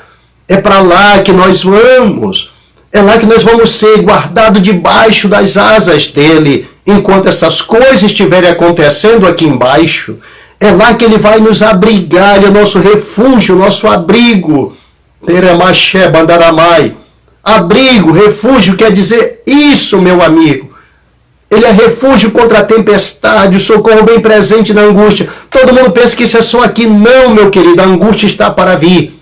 É para lá que nós vamos. É lá que nós vamos ser guardados debaixo das asas dele, enquanto essas coisas estiverem acontecendo aqui embaixo. É lá que ele vai nos abrigar, ele é nosso refúgio, nosso abrigo. Teremaxé, Bandaramai. Abrigo, refúgio, quer dizer isso, meu amigo. Ele é refúgio contra a tempestade, o socorro bem presente na angústia. Todo mundo pensa que isso é só aqui. Não, meu querido, a angústia está para vir.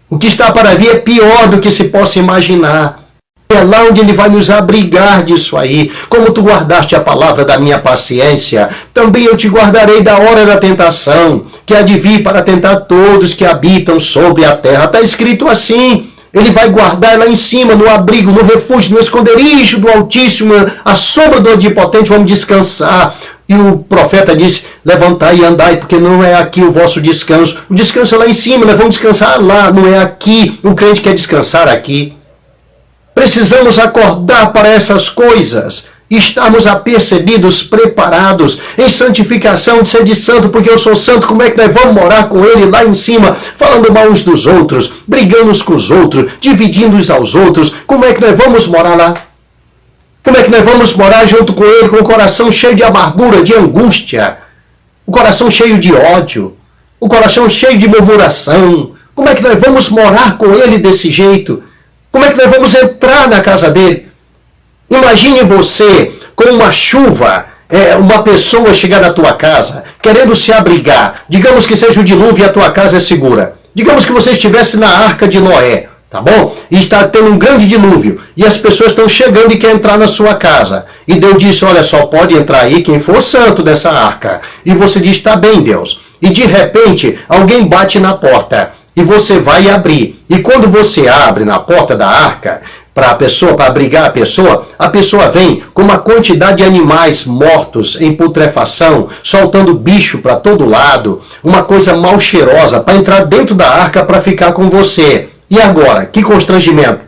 O que está para vir é pior do que se possa imaginar. É lá onde Ele vai nos abrigar disso aí. Como tu guardaste a palavra da minha paciência, também eu te guardarei da hora da tentação, que há de vir para tentar todos que habitam sobre a terra. Está escrito assim. Ele vai guardar lá em cima, no abrigo, no refúgio, no esconderijo do Altíssimo, à sombra do Onipotente, vamos descansar. E o profeta disse, levantai e andai, porque não é aqui o vosso descanso. O descanso é lá em cima, nós vamos descansar lá, não é aqui. O crente quer descansar aqui. Precisamos acordar para essas coisas. Estarmos apercebidos, preparados, em santificação, de ser de santo, porque eu sou santo. Como é que nós vamos morar com Ele lá em cima, falando mal uns dos outros, brigando uns com os outros, dividindo uns aos outros? Como é que nós vamos morar lá? Como é que nós vamos morar junto com Ele, com o coração cheio de amargura, de angústia, o coração cheio de ódio, o coração cheio de murmuração? Como é que nós vamos morar com Ele desse jeito? Como é que nós vamos entrar na casa dele? Imagine você com uma chuva, uma pessoa chegar na tua casa, querendo se abrigar. Digamos que seja o dilúvio e a tua casa é segura. Digamos que você estivesse na arca de Noé, tá bom? E está tendo um grande dilúvio. E as pessoas estão chegando e querem entrar na sua casa. E Deus disse, olha, só pode entrar aí quem for santo dessa arca. E você diz, tá bem, Deus. E de repente, alguém bate na porta. E você vai abrir. E quando você abre na porta da arca, para abrigar a pessoa vem com uma quantidade de animais mortos em putrefação, soltando bicho para todo lado, uma coisa mal cheirosa, para entrar dentro da arca para ficar com você. E agora? Que constrangimento,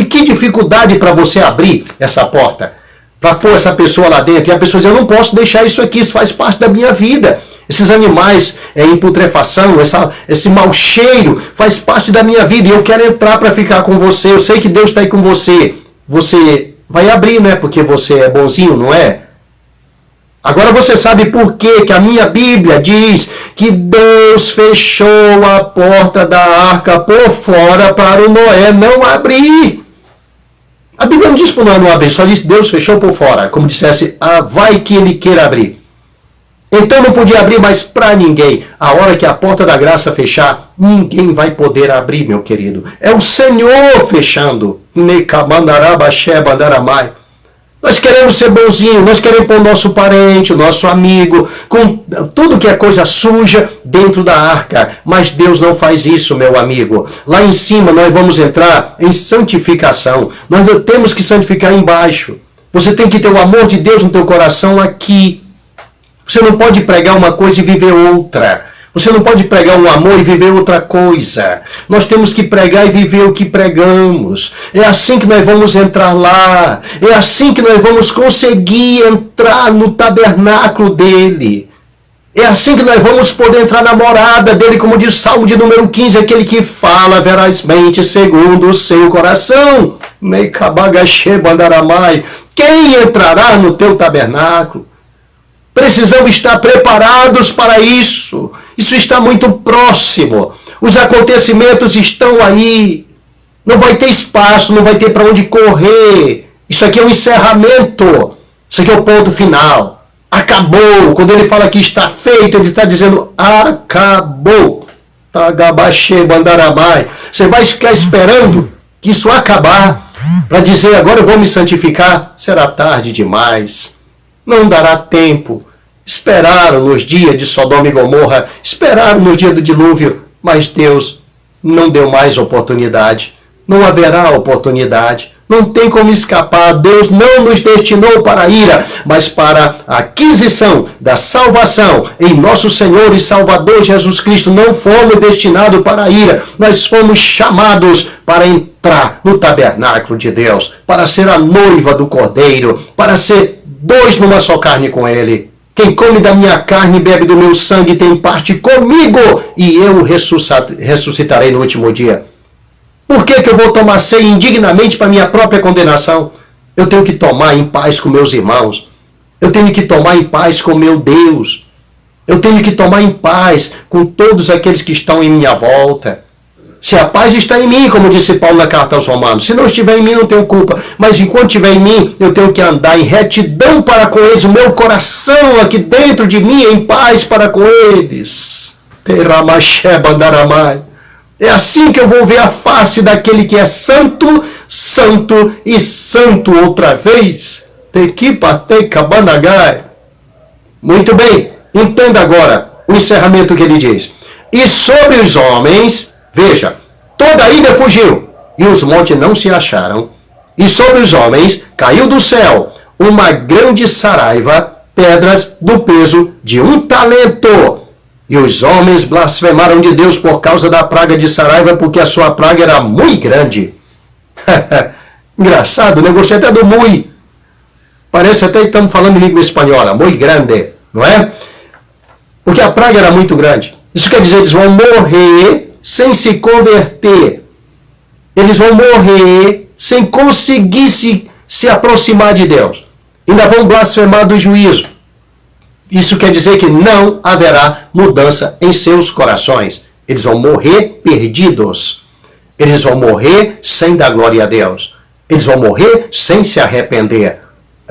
que dificuldade para você abrir essa porta, para pôr essa pessoa lá dentro. E a pessoa diz, eu não posso deixar isso aqui, isso faz parte da minha vida. Esses animais em putrefação, esse mau cheiro faz parte da minha vida e eu quero entrar para ficar com você. Eu sei que Deus está aí com você. Você vai abrir, né? Porque você é bonzinho, não é? Agora você sabe por quê que a minha Bíblia diz que Deus fechou a porta da arca por fora para o Noé não abrir. A Bíblia não diz para o Noé não abrir, só diz que Deus fechou por fora. Como dissesse, vai que ele queira abrir. Então não podia abrir mais para ninguém. A hora que a porta da graça fechar, ninguém vai poder abrir, meu querido. É o Senhor fechando. Nós queremos ser bonzinhos, nós queremos pôr o nosso parente, o nosso amigo, com tudo que é coisa suja dentro da arca. Mas Deus não faz isso, meu amigo. Lá em cima nós vamos entrar em santificação. Nós temos que santificar embaixo. Você tem que ter o amor de Deus no teu coração aqui. Você não pode pregar uma coisa e viver outra. Você não pode pregar um amor e viver outra coisa. Nós temos que pregar e viver o que pregamos. É assim que nós vamos entrar lá. É assim que nós vamos conseguir entrar no tabernáculo dele. É assim que nós vamos poder entrar na morada dele, como diz o Salmo de número 15, aquele que fala verazmente segundo o seu coração. Quem entrará no teu tabernáculo? Precisamos estar preparados para isso. Isso está muito próximo. Os acontecimentos estão aí. Não vai ter espaço, não vai ter para onde correr. Isso aqui é um encerramento. Isso aqui é o ponto final. Acabou. Quando ele fala que está feito, ele está dizendo acabou. Você vai ficar esperando que isso acabar para dizer agora eu vou me santificar? Será tarde demais. Não dará tempo. Esperaram nos dias de Sodoma e Gomorra, esperaram no dia do dilúvio, mas Deus não deu mais oportunidade. Não haverá oportunidade. Não tem como escapar. Deus não nos destinou para a ira, mas para a aquisição da salvação em nosso Senhor e Salvador Jesus Cristo. Não fomos destinados para a ira. Nós fomos chamados para entrar no tabernáculo de Deus, para ser a noiva do Cordeiro, para ser dois numa só carne com Ele. Quem come da minha carne e bebe do meu sangue tem parte comigo, e eu ressuscitarei no último dia. Por que eu vou tomar ceia indignamente para minha própria condenação? Eu tenho que tomar em paz com meus irmãos. Eu tenho que tomar em paz com meu Deus. Eu tenho que tomar em paz com todos aqueles que estão em minha volta. Se a paz está em mim, como disse Paulo na carta aos Romanos, se não estiver em mim, não tenho culpa. Mas enquanto estiver em mim, eu tenho que andar em retidão para com eles. O meu coração aqui dentro de mim é em paz para com eles. É assim que eu vou ver a face daquele que é santo, santo e santo outra vez. Muito bem, entenda agora o encerramento que ele diz. E sobre os homens, veja, toda a ilha fugiu, e os montes não se acharam. E sobre os homens caiu do céu uma grande saraiva, pedras do peso de 1 talento. E os homens blasfemaram de Deus por causa da praga de saraiva, porque a sua praga era muito grande. Engraçado, né? Gostei até do muito. Parece até que estamos falando em língua espanhola, muito grande, não é? Porque a praga era muito grande. Isso quer dizer, eles vão morrer sem se converter. Eles vão morrer sem conseguir se aproximar de Deus. Ainda vão blasfemar do juízo. Isso quer dizer que não haverá mudança em seus corações. Eles vão morrer perdidos. Eles vão morrer sem dar glória a Deus. Eles vão morrer sem se arrepender.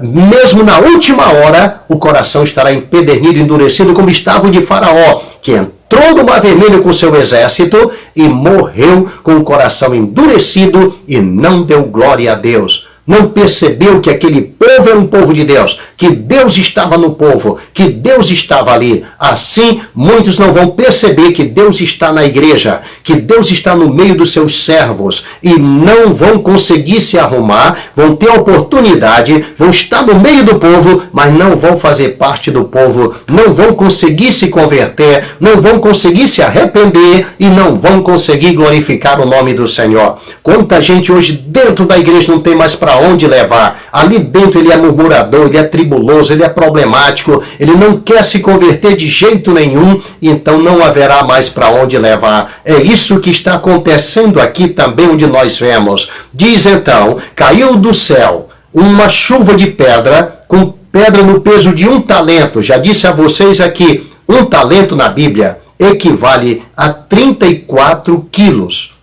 Mesmo na última hora, o coração estará empedernido, endurecido, como estava o de Faraó, que entrou no Mar Vermelho com seu exército e morreu com o coração endurecido e não deu glória a Deus. Não percebeu que aquele povo era um povo de Deus, que Deus estava no povo, que Deus estava ali. Assim, muitos não vão perceber que Deus está na igreja, que Deus está no meio dos seus servos e não vão conseguir se arrumar, vão ter oportunidade, vão estar no meio do povo, mas não vão fazer parte do povo, não vão conseguir se converter, não vão conseguir se arrepender e não vão conseguir glorificar o nome do Senhor. Quanta gente hoje dentro da igreja não tem mais para onde levar. Ali dentro ele é murmurador, ele é tribuloso, ele é problemático, ele não quer se converter de jeito nenhum, então não haverá mais para onde levar. É isso que está acontecendo aqui também onde nós vemos. Diz então, caiu do céu uma chuva de pedra, com pedra no peso de 1 talento. Já disse a vocês aqui, 1 talento na Bíblia equivale a 34 quilos.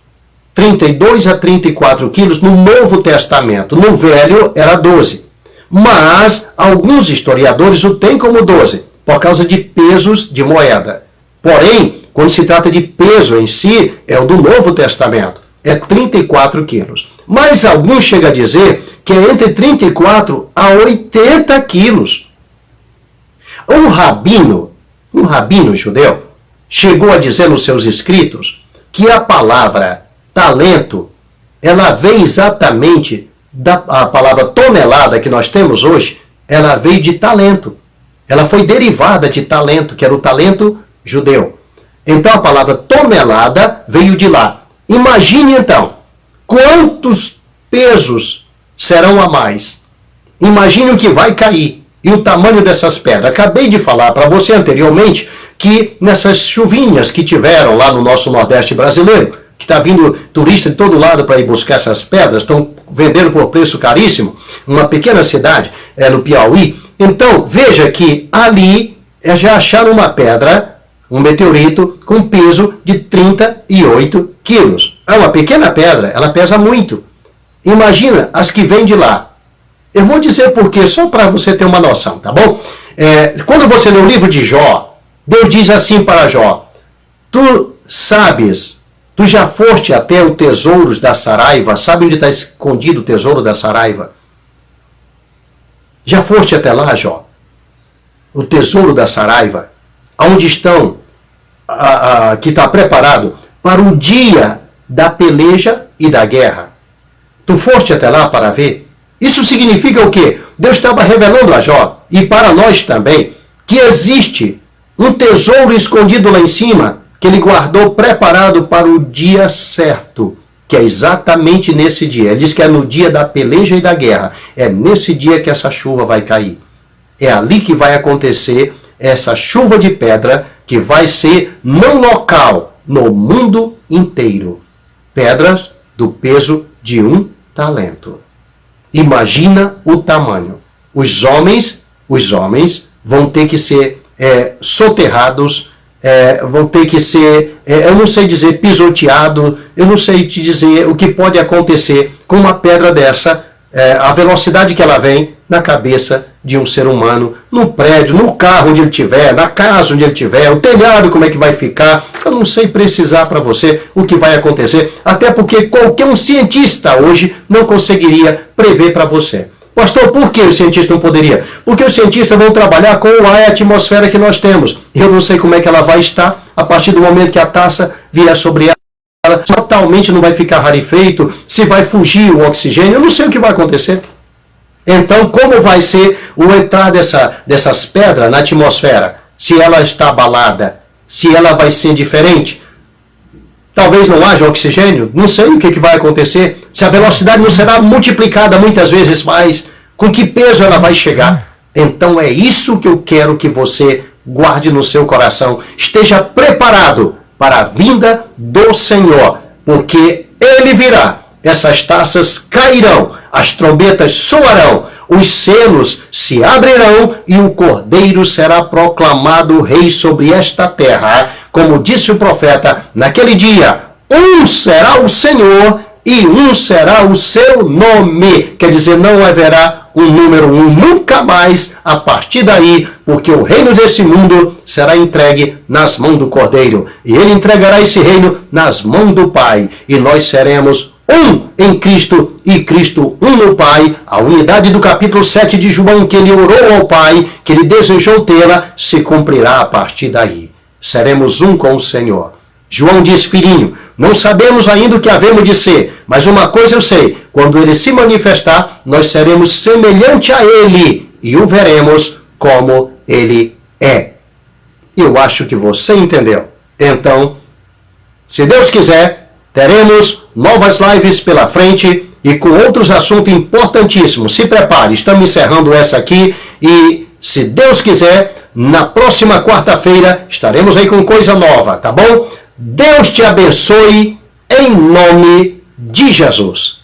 32 a 34 quilos no Novo Testamento. No Velho era 12. Mas alguns historiadores o têm como 12, por causa de pesos de moeda. Porém, quando se trata de peso em si, é o do Novo Testamento. É 34 quilos. Mas alguns chegam a dizer que é entre 34 a 80 quilos. Um rabino judeu chegou a dizer nos seus escritos que a palavra talento, ela vem exatamente a palavra tonelada que nós temos hoje, ela veio de talento. Ela foi derivada de talento, que era o talento judeu. Então a palavra tonelada veio de lá. Imagine então, quantos pesos serão a mais? Imagine o que vai cair e o tamanho dessas pedras. Acabei de falar para você anteriormente que nessas chuvinhas que tiveram lá no nosso Nordeste brasileiro, que está vindo turista de todo lado para ir buscar essas pedras, estão vendendo por preço caríssimo, uma pequena cidade, no Piauí. Então, veja que ali já acharam uma pedra, um meteorito, com peso de 38 quilos. É uma pequena pedra, ela pesa muito. Imagina as que vêm de lá. Eu vou dizer por quê, só para você ter uma noção, tá bom? Quando você lê o livro de Jó, Deus diz assim para Jó, tu sabes... Tu já foste até o tesouro da saraiva? Sabe onde está escondido o tesouro da saraiva? Já foste até lá, Jó? O tesouro da saraiva, onde estão, que está preparado para o dia da peleja e da guerra. Tu foste até lá para ver? Isso significa o quê? Deus estava revelando a Jó, e para nós também, que existe um tesouro escondido lá em cima, que ele guardou preparado para o dia certo, que é exatamente nesse dia. Ele diz que é no dia da peleja e da guerra. É nesse dia que essa chuva vai cair. É ali que vai acontecer essa chuva de pedra, que vai ser não local, no mundo inteiro. Pedras do peso de 1 talento. Imagina o tamanho. Os homens vão ter que ser soterrados vão ter que ser, eu não sei dizer pisoteado, eu não sei te dizer o que pode acontecer com uma pedra dessa, a velocidade que ela vem na cabeça de um ser humano, no prédio, no carro onde ele estiver, na casa onde ele estiver, o telhado como é que vai ficar. Eu não sei precisar para você o que vai acontecer, até porque qualquer um cientista hoje não conseguiria prever para você. Pastor, por que o cientista não poderia? Porque os cientistas vão trabalhar com o ar e a atmosfera que nós temos. Eu não sei como é que ela vai estar a partir do momento que a taça vier sobre ela. Totalmente não vai ficar rarefeito, se vai fugir o oxigênio, eu não sei o que vai acontecer. Então, como vai ser o entrar dessas pedras na atmosfera? Se ela está abalada, se ela vai ser diferente? Talvez não haja oxigênio, não sei o que vai acontecer. Se a velocidade não será multiplicada muitas vezes mais, com que peso ela vai chegar? Então é isso que eu quero que você guarde no seu coração. Esteja preparado para a vinda do Senhor, porque Ele virá. Essas taças cairão, as trombetas soarão, os selos se abrirão e o Cordeiro será proclamado rei sobre esta terra. Como disse o profeta, naquele dia, um será o Senhor e um será o seu nome. Quer dizer, não haverá um número 1 nunca mais a partir daí, porque o reino desse mundo será entregue nas mãos do Cordeiro. E ele entregará esse reino nas mãos do Pai. E nós seremos um em Cristo e Cristo um no Pai. A unidade do capítulo 7 de João, que ele orou ao Pai, que ele desejou tê-la, se cumprirá a partir daí. Seremos um com o Senhor. João diz, filhinho, não sabemos ainda o que havemos de ser, mas uma coisa eu sei, quando ele se manifestar, nós seremos semelhante a ele e o veremos como ele é. Eu acho que você entendeu. Então, se Deus quiser, teremos novas lives pela frente e com outros assuntos importantíssimos. Se prepare, estamos encerrando essa aqui e, se Deus quiser, na próxima quarta-feira estaremos aí com coisa nova, tá bom? Deus te abençoe em nome de Jesus.